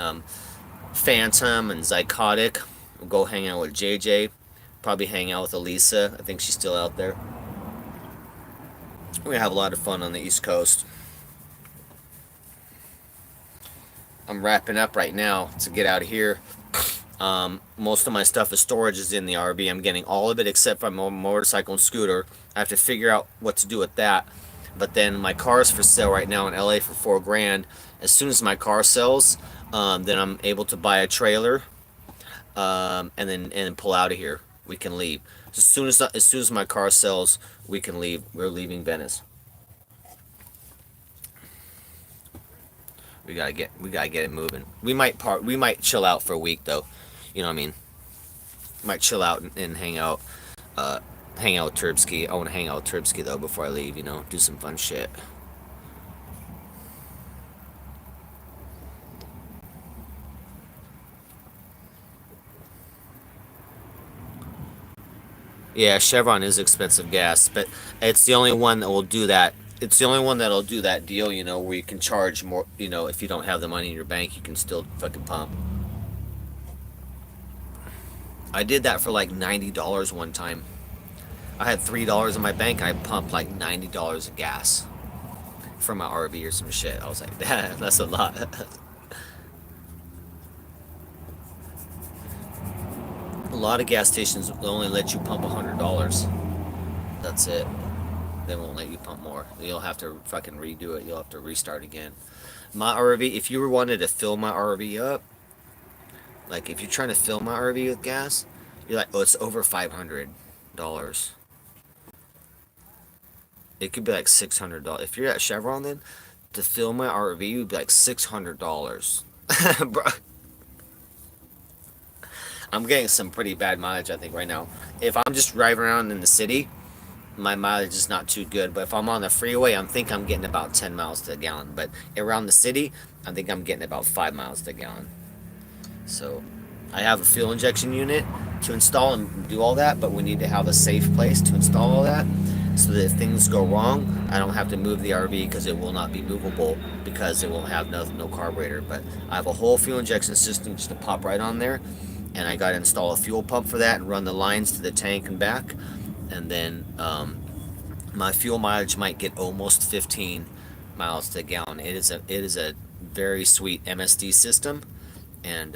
Phantom and Zycotic. We'll go hang out with JJ. Probably hang out with Elisa. I think she's still out there. We're gonna have a lot of fun on the East Coast. I'm wrapping up right now to get out of here. Most of my stuff is storage is in the RV. I'm getting all of it except for my motorcycle and scooter. I have to figure out what to do with that. But then my car is for sale right now in LA for $4,000. As soon as my car sells, then I'm able to buy a trailer, and then pull out of here. We can leave. As soon as my car sells, we can leave. We're leaving Venice. We gotta get it moving. We might chill out for a week though. You know what I mean? Might chill out and hang out. Hang out with Turbsky. I want to hang out with Turbsky though before I leave. Do some fun shit. Yeah, Chevron is expensive gas, but it's the only one that will do that. It's the only one that'll do that deal, where you can charge more. If you don't have the money in your bank, you can still fucking pump. I did that for like $90 one time. I had $3 in my bank, and I pumped like $90 of gas for my RV or some shit. I was like, that's a lot. A lot of gas stations will only let you pump $100. That's it. They won't let you pump more. You'll have to fucking redo it. You'll have to restart again. My RV, if you wanted to fill my RV up, like if you're trying to fill my RV with gas, you're like, oh, it's over $500. It could be like $600. If you're at Chevron, then to fill my RV would be like $600. Bro, I'm getting some pretty bad mileage, I think, right now. If I'm just driving around in the city, my mileage is not too good. But if I'm on the freeway, I think I'm getting about 10 miles to a gallon. But around the city, I think I'm getting about 5 miles to a gallon. So I have a fuel injection unit to install and do all that, but we need to have a safe place to install all that. so that if things go wrong, I don't have to move the RV because it will not be movable because it won't have no carburetor. But I have a whole fuel injection system just to pop right on there, and I got to install a fuel pump for that and run the lines to the tank and back, and then my fuel mileage might get almost 15 miles to the gallon. It is a very sweet MSD system, and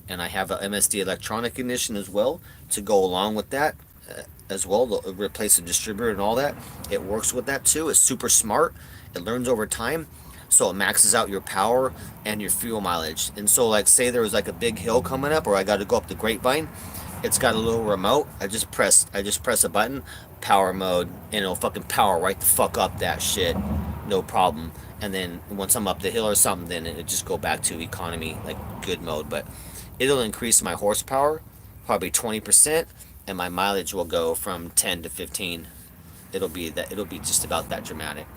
and I have a MSD electronic ignition as well to go along with that as well. To replace the distributor and all that. It works with that too. It's super smart. It learns over time, so it maxes out your power and your fuel mileage. And so, like, say there was like a big hill coming up, or I got to go up the grapevine. It's got a little remote. I just press a button, power mode, and it'll fucking power right the fuck up that shit, no problem. And then once I'm up the hill or something, then it just go back to economy, like good mode. But it'll increase my horsepower probably 20%, and my mileage will go from 10 to 15. It'll be just about that dramatic.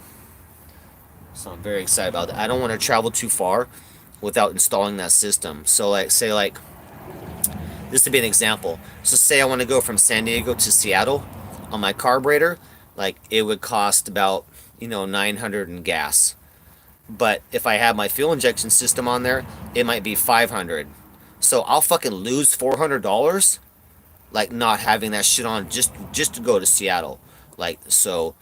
So I'm very excited about that. I don't want to travel too far without installing that system. So like say like this to be an example. So say I want to go from San Diego to Seattle on my carburetor, like it would cost about 900 in gas. But if I have my fuel injection system on there, it might be 500. So I'll fucking lose $400, like not having that shit on just to go to Seattle. Like, so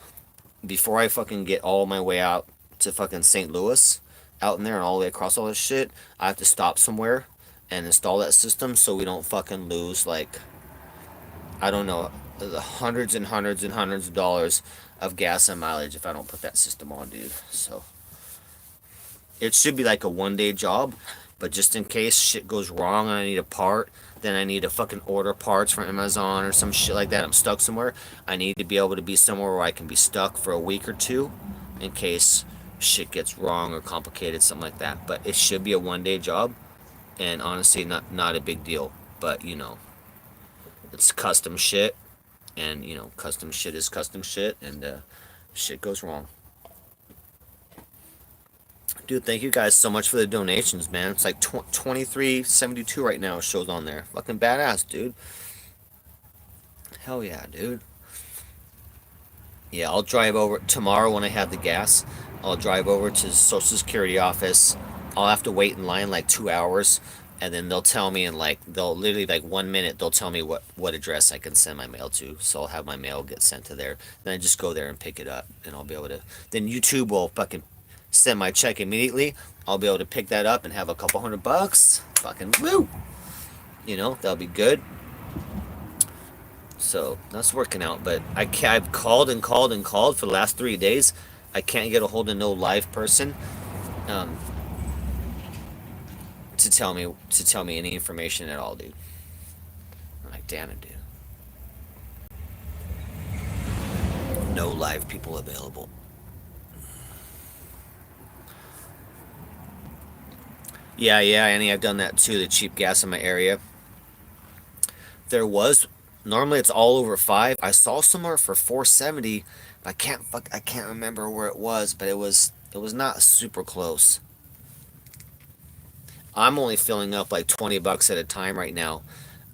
before I fucking get all my way out to fucking St. Louis, out in there and all the way across all this shit, I have to stop somewhere and install that system so we don't fucking lose, like, I don't know, the hundreds and hundreds and hundreds of dollars of gas and mileage if I don't put that system on, dude. So it should be like a 1 day job, but just in case shit goes wrong and I need a part, then I need to fucking order parts from Amazon or some shit like that. I'm stuck somewhere. I need to be able to be somewhere where I can be stuck for a week or two in case shit gets wrong or complicated, something like that. But it should be a 1 day job, and honestly, not a big deal. But it's custom shit, and custom shit is custom shit, and shit goes wrong. Dude, thank you guys so much for the donations, man. It's like 23.72 right now shows on there. Fucking badass, dude. Hell yeah, dude. Yeah, I'll drive over tomorrow when I have the gas. I'll drive over to the Social Security office. I'll have to wait in line like 2 hours, and then they'll tell me in like they'll literally like 1 minute they'll tell me what address I can send my mail to. So I'll have my mail get sent to there. Then I just go there and pick it up, and I'll be able to. Then YouTube will fucking send my check immediately. I'll be able to pick that up and have a couple $100. Fucking woo! That'll be good. So that's working out. But I've called and called and called for the last 3 days. I can't get a hold of no live person um, to tell me any information at all, dude. I'm like, damn it, dude. No live people available. Yeah, yeah, Annie, I've done that too. The cheap gas in my area. There was normally it's all over 5. I saw somewhere for 470. But I can't remember where it was, but it was not super close. I'm only filling up like $20 at a time right now,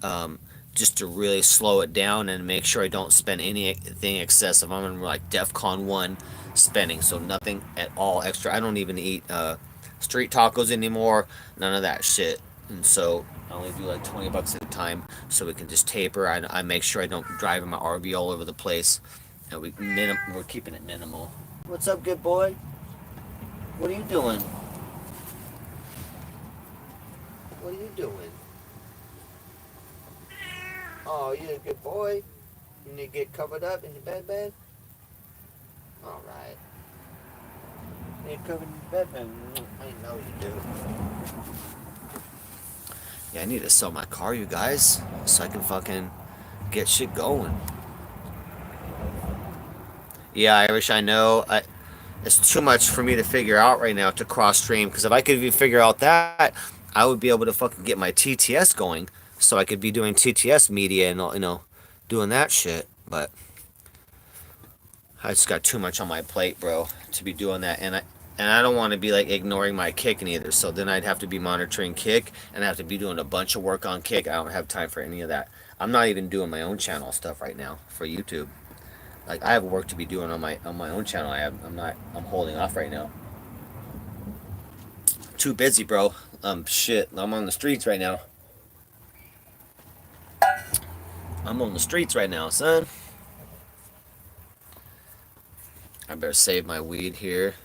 um, just to really slow it down and make sure I don't spend anything excessive. I'm in like DEFCON 1 spending, so nothing at all extra. I don't even eat street tacos anymore, none of that shit. And so I only do like $20 at a time, so we can just taper. I make sure I don't drive my RV all over the place, and we're keeping it minimal. What's up, good boy? What are you doing? What are you doing? Oh, you're a good boy. You need to get covered up in your bed. All right. You need covered in your bed. I know you do. Yeah, I need to sell my car, you guys, so I can fucking get shit going. Yeah, Irish, I know. It's too much for me to figure out right now to cross stream, because if I could even figure out that, I would be able to fucking get my TTS going, so I could be doing TTS media and doing that shit. But I just got too much on my plate, bro, to be doing that, and I don't want to be like ignoring my Kick either. So then I'd have to be monitoring Kick, and I have to be doing a bunch of work on Kick. I don't have time for any of that. I'm not even doing my own channel stuff right now for YouTube. Like I have work to be doing on my own channel. I'm holding off right now. Too busy, bro. Shit. I'm on the streets right now. I'm on the streets right now, son. I better save my weed here.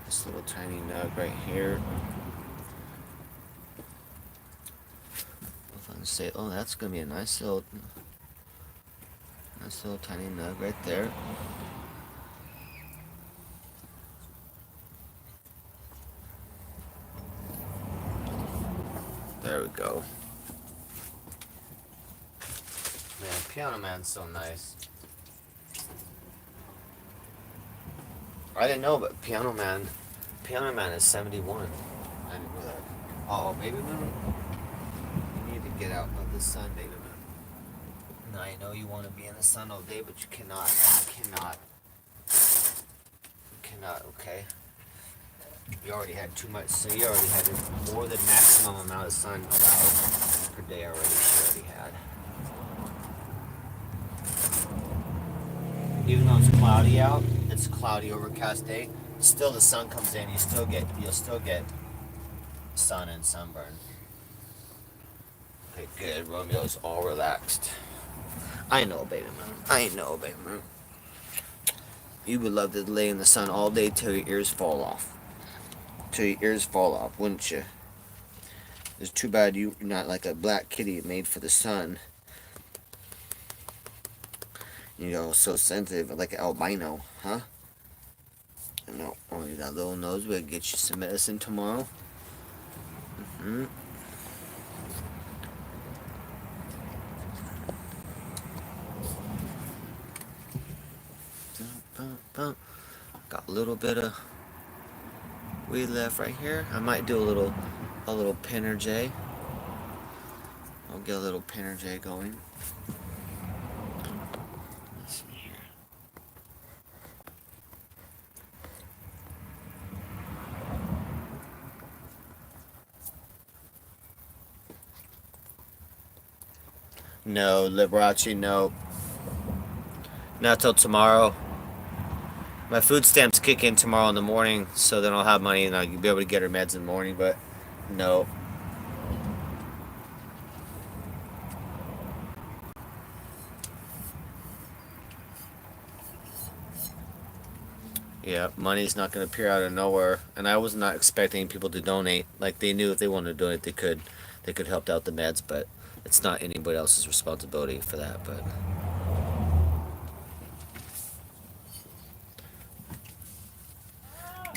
This little tiny nug right here. If I can say, oh, that's gonna be a nice little tiny nug right there. There we go. Man, Piano Man's so nice. I didn't know, but Piano Man is 71. I didn't know that. Oh, baby moon. You need to get out of the sun, baby moon. Now I know you want to be in the sun all day, but you cannot. You cannot, okay? You already had too much, so you already had more than maximum amount of sun allowed per day already. She already had. Even though it's cloudy out, it's a cloudy, overcast day. Still, the sun comes in. You'll still get sun and sunburn. Okay, good. Romeo's all relaxed. I know, baby man. I know, baby man. You would love to lay in the sun all day till your ears fall off. Wouldn't you? It's too bad you're not like a black kitty made for the sun. You know, so sensitive, like an albino, huh? No, only that little nose will get you some medicine tomorrow. Mm-hmm. Got a little bit of weed left right here. I might do a little pinner J. I'll get a little pinner J going. Let's see here. No, Liberace, no. Not till tomorrow. My food stamps kick in tomorrow in the morning, so then I'll have money and I'll be able to get her meds in the morning, but no. Yeah, money's not going to appear out of nowhere, and I was not expecting people to donate. Like, they knew if they wanted to donate, they could help out the meds, but it's not anybody else's responsibility for that, but...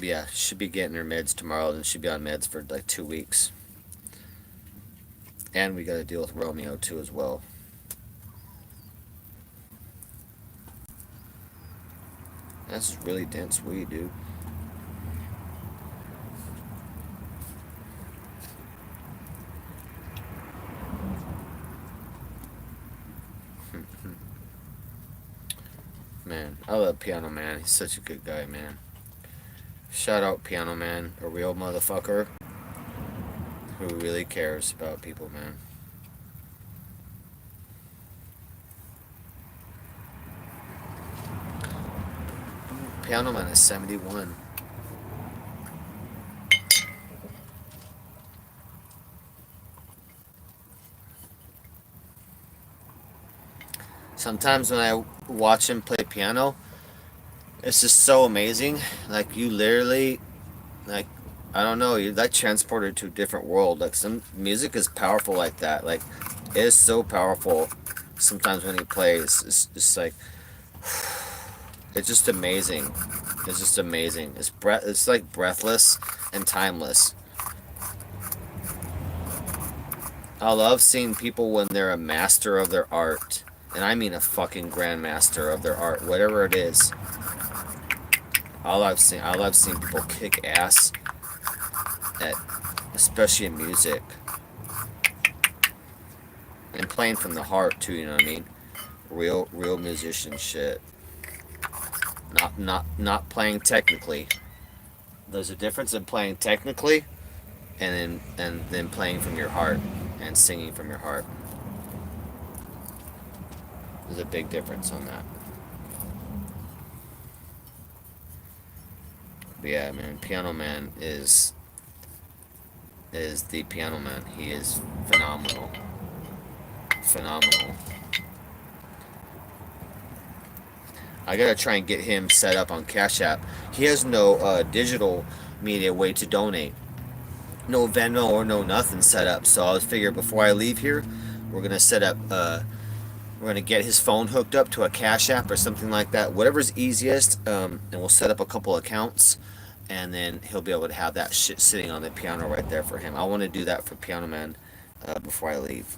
Yeah, should be getting her meds tomorrow, and she'll be on meds for like 2 weeks. And we got to deal with Romeo too as well. That's really dense weed, dude. Man, I love Piano Man. He's such a good guy, man. Shout out Piano Man, a real motherfucker who really cares about people, man. Piano Man is 71. Sometimes when I watch him play piano, it's just so amazing. Like, you literally, like, I don't know, you're like transported to a different world. Like, some music is powerful like that. Like, it is so powerful sometimes when he plays. It's just like, it's just amazing. It's just amazing. It's like breathless and timeless. I love seeing people when they're a master of their art. And I mean a fucking grandmaster of their art, whatever it is. I love seeing people kick ass at, especially in music, and playing from the heart too. You know what I mean? Real musician shit. Not playing technically. There's a difference in playing technically, and then playing from your heart and singing from your heart. There's a big difference on that. But yeah, man, Piano Man is the Piano Man. He is phenomenal. Phenomenal. I gotta try and get him set up on Cash App. He has no digital media way to donate. No Venmo or no nothing set up. So I was figure before I leave here, we're gonna set up. We're gonna get his phone hooked up to a Cash App or something like that. Whatever's easiest, and we'll set up a couple accounts, and then he'll be able to have that shit sitting on the piano right there for him. I want to do that for Piano Man before I leave.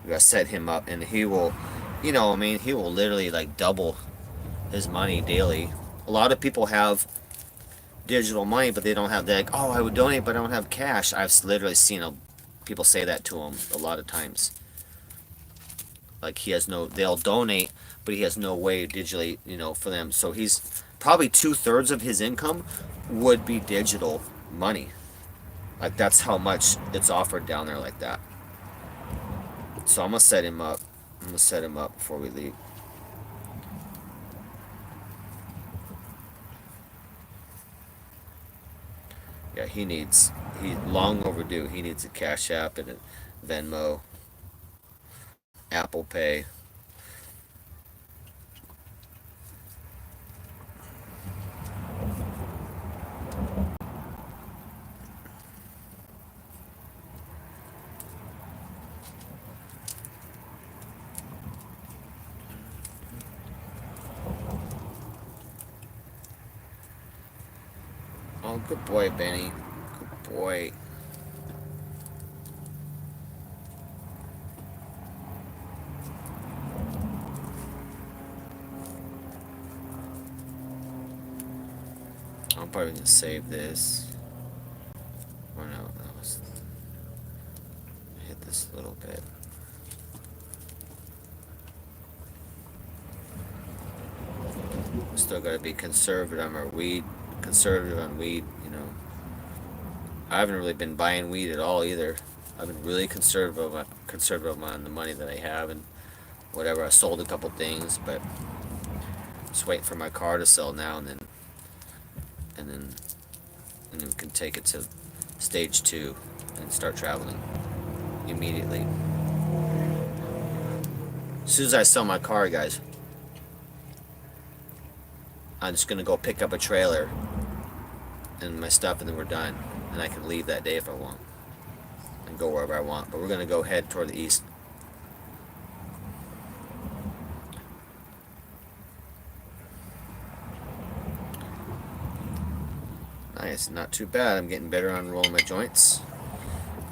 We gotta set him up, and he will, I mean, he will literally like double his money daily. A lot of people have digital money, but they don't have that. Like, oh, I would donate, but I don't have cash. I've literally seen people say that to him a lot of times. Like he has no, they'll donate, but he has no way digitally, for them. So he's probably 2/3 of his income would be digital money. Like that's how much it's offered down there like that. So I'm gonna set him up. I'm gonna set him up before we leave. Yeah, he long overdue. He needs a Cash App and a Venmo, Apple Pay. Oh, good boy, Benny. Good boy. I'm probably gonna save this. Or no, that was hit this a little bit. Still gotta be conservative on our weed. Conservative on weed, I haven't really been buying weed at all either. I've been really conservative on the money that I have and whatever. I sold a couple things, but just waiting for my car to sell now, and then and then we can take it to stage 2 and start traveling immediately. As soon as I sell my car, guys, I'm just gonna go pick up a trailer and my stuff, and then we're done. And I can leave that day if I want and go wherever I want. But we're gonna go head toward the east. Nice, not too bad. I'm getting better on rolling my joints.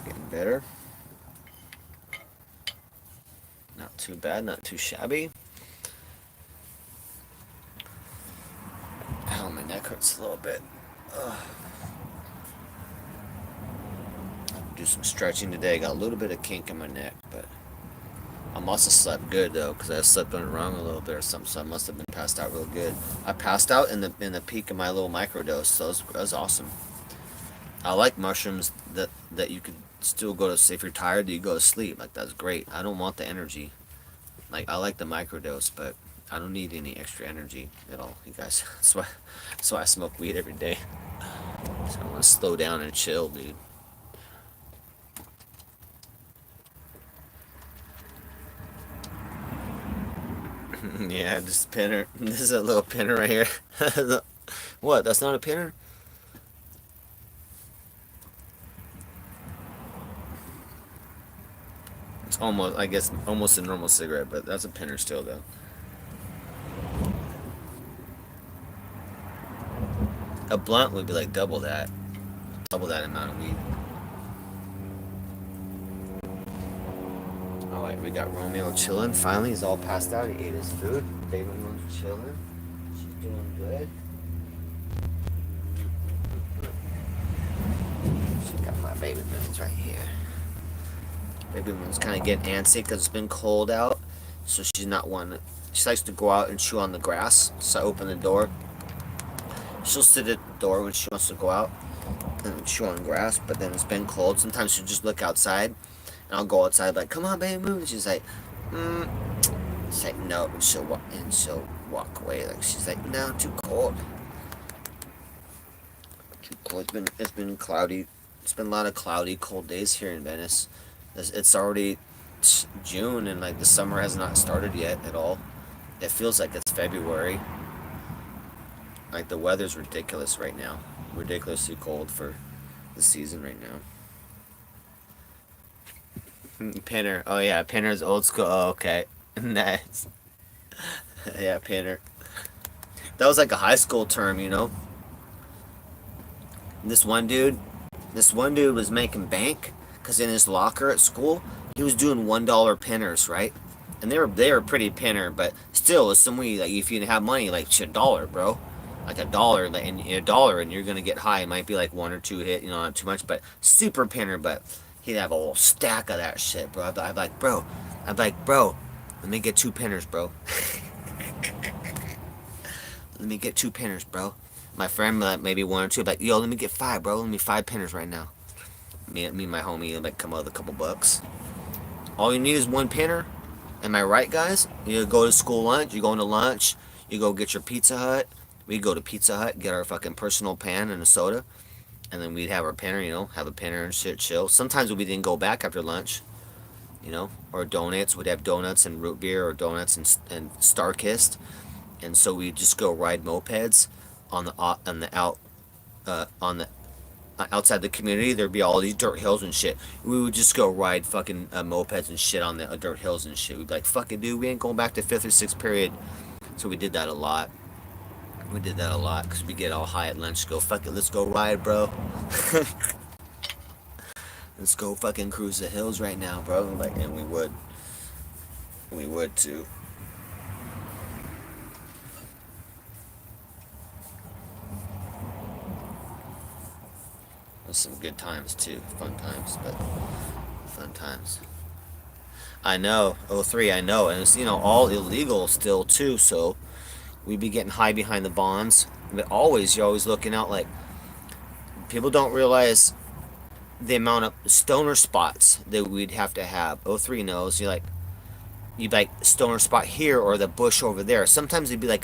Getting better. Not too bad, not too shabby. Ow, my neck hurts a little bit. Ugh. Do some stretching today. Got a little bit of kink in my neck, but I must have slept good though, because I slept on it wrong a little bit or something. So I must have been passed out real good. I passed out in the peak of my little microdose, so it was awesome. I like mushrooms that you could still go to. If you're tired, you go to sleep. Like that's great. I don't want the energy. Like I like the microdose, but I don't need any extra energy at all, you guys. That's why I smoke weed every day. So I want to slow down and chill, dude. Yeah, just pinner. This is a little pinner right here. What? That's not a pinner? It's almost, I guess, almost a normal cigarette, but that's a pinner still, though. A blunt would be like double that amount of weed. All right, we got Romeo chilling. Finally, he's all passed out. He ate his food. Baby Moon's chilling. She's doing good. She got my baby moons right here. Baby Moon's kind of getting antsy because it's been cold out, so she's not one. She likes to go out and chew on the grass. So I open the door. She'll sit at the door when she wants to go out and chew on grass. But then it's been cold. Sometimes she'll just look outside, and I'll go outside like, "Come on, Baby Moon." And she's like, She's like, no, and she'll walk away. Like she's like, no, too cold. Too cold. It's been cloudy. It's been a lot of cloudy, cold days here in Venice. It's already June and like the summer has not started yet at all. It feels like it's February. Like the weather's ridiculous right now. Ridiculously cold for the season right now. Pinner. Oh yeah, Pinner's old school. Oh, okay. Nice. Yeah, Pinner. That was like a high school term, you know. This one dude, this one dude was making bank because in his locker at school, he was doing $1 pinners, right? And they were pretty pinner, but still, it's some way like if you have money, like shit, dollar, bro, like a dollar, like, and a dollar, and you're gonna get high. It might be like one or two hit, you know, not too much, but super pinner. But he'd have a whole stack of that shit, bro. I'd be like, bro, let me get two pinners, bro. Let me get two pinners, bro. My friend, like maybe one or two, like, yo, let me get five, bro. Let me five pinners right now. Me and my homie, like, come out with a couple bucks. All you need is one pinner. Am I right, guys? You go to school lunch, you go into lunch, you go get your Pizza Hut. We'd go to Pizza Hut, get our fucking personal pan and a soda, and then we'd have our pinner, you know, have a pinner and shit, chill. Sometimes we didn't go back after lunch, you know, or donuts. We'd have donuts and root beer or donuts and Starkist. And so we just go ride mopeds on the out on the outside the community. There'd be all these dirt hills and shit. We would just go ride fucking mopeds and shit on the dirt hills and shit. We'd be like, fuck it, dude, we ain't going back to fifth or sixth period. So we did that a lot. We did that a lot because we get all high at lunch. Go fuck it, let's go ride, bro. Let's go fucking cruise the hills right now, bro. Like, and we would too. It was some good times too, fun times, but fun times. I know, '03, I know, and it's all illegal still too. So we'd be getting high behind the bonds, but always you're always looking out. Like people don't realize the amount of stoner spots that we'd have to have. '03 knows. You'd like stoner spot here or the bush over there. Sometimes it'd be like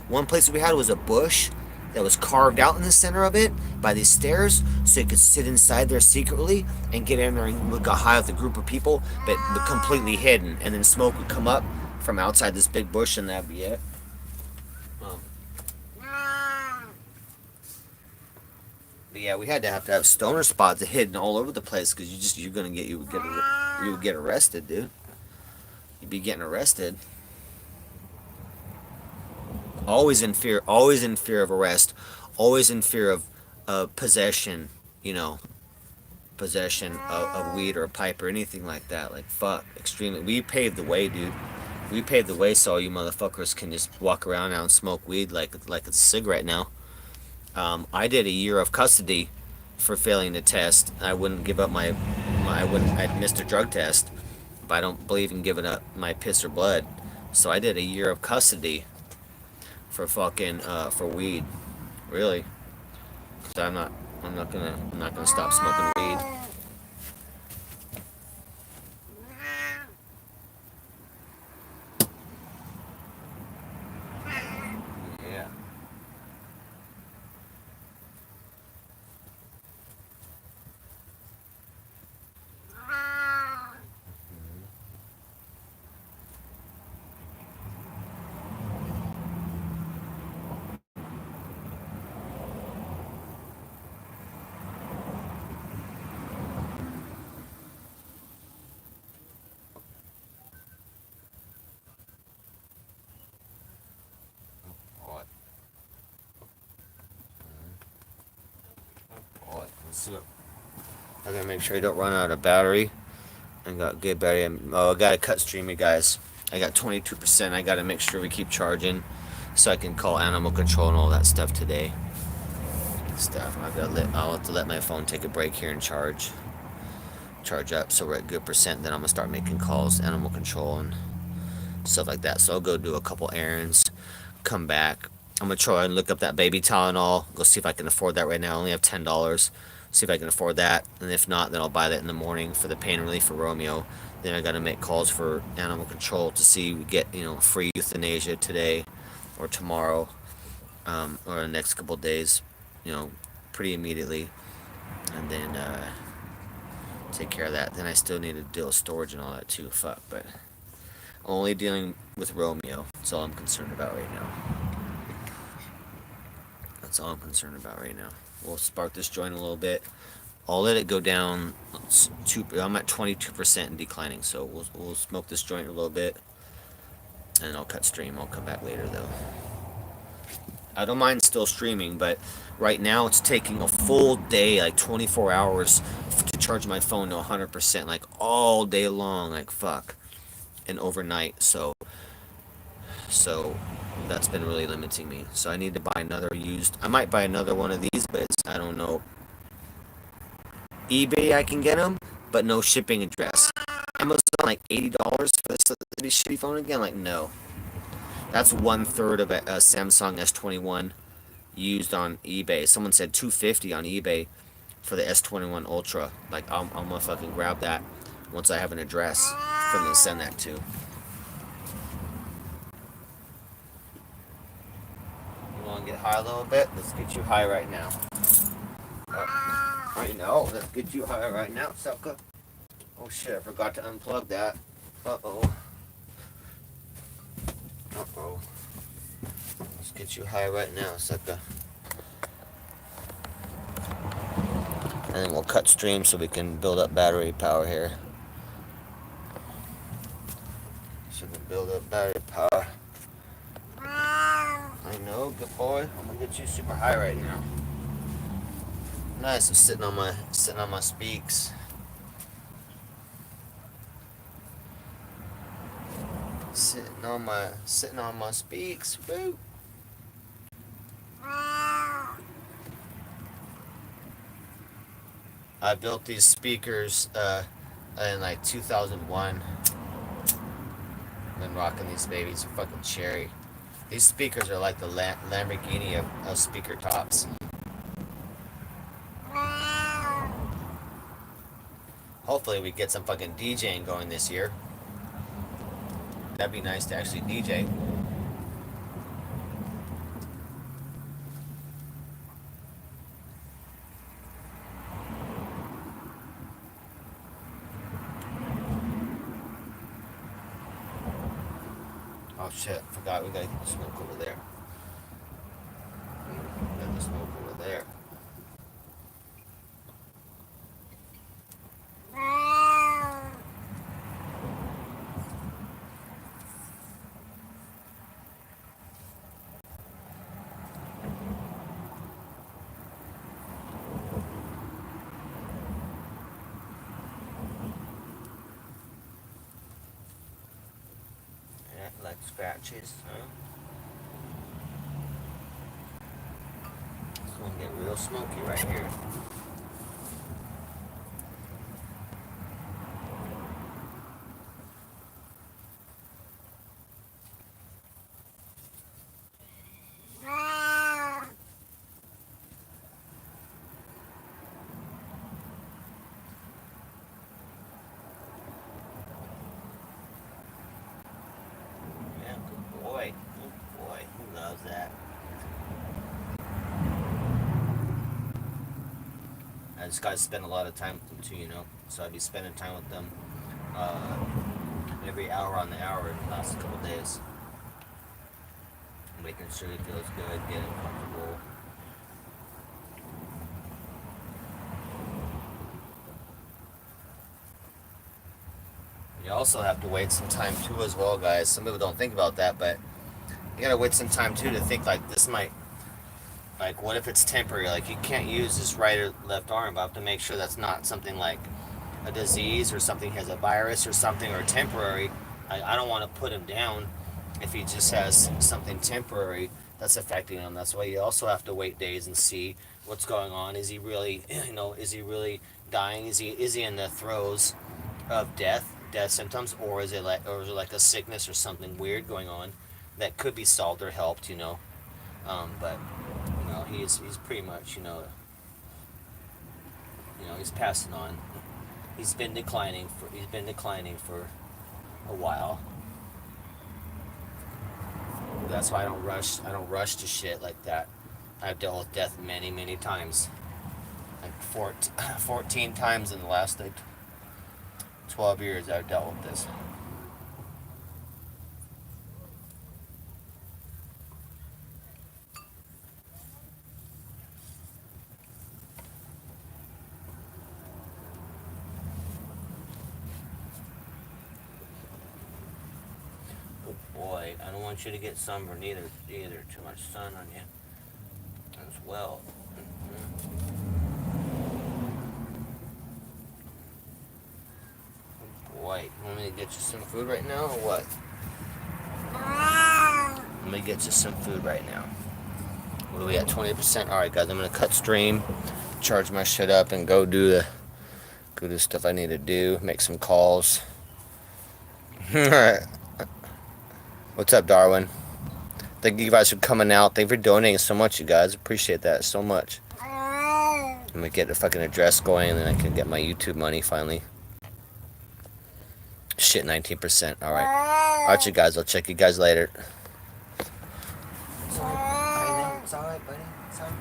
one place we had was a bush that was carved out in the center of it by these stairs, so you could sit inside there secretly and get in there and look high with a group of people, but completely hidden. And then smoke would come up from outside this big bush, and that'd be it. Um, but yeah, we had to have stoner spots hidden all over the place because you would get arrested, dude. You'd be getting arrested. Always in fear of arrest, always in fear of possession, you know, possession of weed or a pipe or anything like that. Like, fuck, extremely. We paved the way, dude. We paved the way so you motherfuckers can just walk around now and smoke weed like it's a cigarette now. I did a year of custody for failing the test. I wouldn't give up I'd missed a drug test, but I don't believe in giving up my piss or blood. So I did a year of custody for fucking for weed, really. Cause I'm not gonna stop smoking weed. Yeah. What? What? Let's see. I gotta make sure I don't run out of battery. I got good battery. Oh, I gotta cut streaming, guys. I got 22%. I gotta make sure we keep charging so I can call animal control and all that stuff today. Stuff. I'll have to let my phone take a break here and charge up so we're at good percent. Then I'm gonna start making calls, animal control and stuff like that. So I'll go do a couple errands, come back. I'm gonna try and look up that baby Tylenol. Go see if I can afford that right now. I only have $10. See if I can afford that, and if not, then I'll buy that in the morning for the pain relief for Romeo. Then I got to make calls for animal control to see we get free euthanasia today or tomorrow, or the next couple of days, you know, pretty immediately, and then take care of that. Then I still need to deal with storage and all that too. Fuck, but only dealing with Romeo. That's all I'm concerned about right now. That's all I'm concerned about right now. We'll spark this joint a little bit. I'll let it go down. I'm at 22% and declining, so we'll smoke this joint a little bit, and I'll cut stream. I'll come back later though. I don't mind still streaming, but right now it's taking a full day, like 24 hours, to charge my phone to 100%, like all day long, like fuck, and overnight. So that's been really limiting me. So I need to buy another used. I might buy another one of these, but I don't know. eBay I can get them, but no shipping address. Amazon like $80 for this shitty phone again. Like no, that's 1/3 of a Samsung S21 used on eBay. Someone said 250 on eBay for the S21 Ultra. Like I'm gonna fucking grab that once I have an address for them to send that to. You wanna get high a little bit? Let's get you high right now. I know. Let's get you high right now, sucker. Oh shit! I forgot to unplug that. Uh oh. Uh oh. Let's get you high right now, sucker. And then we'll cut stream so we can build up battery power here. So we can build up battery power. I know, good boy. I'm gonna get you super high right now. Nice. I'm sitting on my speaks. Sitting on my speaks. Woo. I built these speakers in like 2001. Been rocking these babies. They're fucking cherry. These speakers are like the Lamborghini of speaker tops. Hopefully we get some fucking DJing going this year. That'd be nice to actually DJ. Oh shit, forgot we gotta get the smoke over there. Got the smoke over there. Like scratches, huh? It's gonna get real smoky right here. Who loves that? I just got to spend a lot of time with them too, So I'd be spending time with them every hour on the hour the last couple of days, making sure he feels good, getting comfortable. You also have to wait some time too as well, guys. Some people don't think about that, but you gotta wait some time too to think like this might, like what if it's temporary? Like you can't use this right or left arm, but I have to make sure that's not something like a disease or something has a virus or something or temporary. I don't want to put him down if he just has something temporary that's affecting him. That's why you also have to wait days and see what's going on. Is he really, is he really dying? Is he in the throes of death symptoms, or is it like a sickness or something weird going on that could be solved or helped, but he's pretty much, he's passing on. He's been declining for a while. That's why I don't rush to shit like that. I've dealt with death many times. Like 14 times in the last 12 years I've dealt with this. Oh boy, I don't want you to get sunburned either. Too much sun on you as well. Oh boy, you want me to get you some food right now or what? Let me get you some food right now. What do we at? 20%? Alright guys, I'm gonna cut stream, charge my shit up, and go do the stuff I need to do, make some calls. Alright. What's up, Darwin? Thank you guys for coming out. Thank you for donating so much, you guys. Appreciate that so much. I'm gonna get the fucking address going, and then I can get my YouTube money finally. Shit, 19%. Alright. Alright, you guys. I'll check you guys later. I know. It's alright, buddy. It's alright.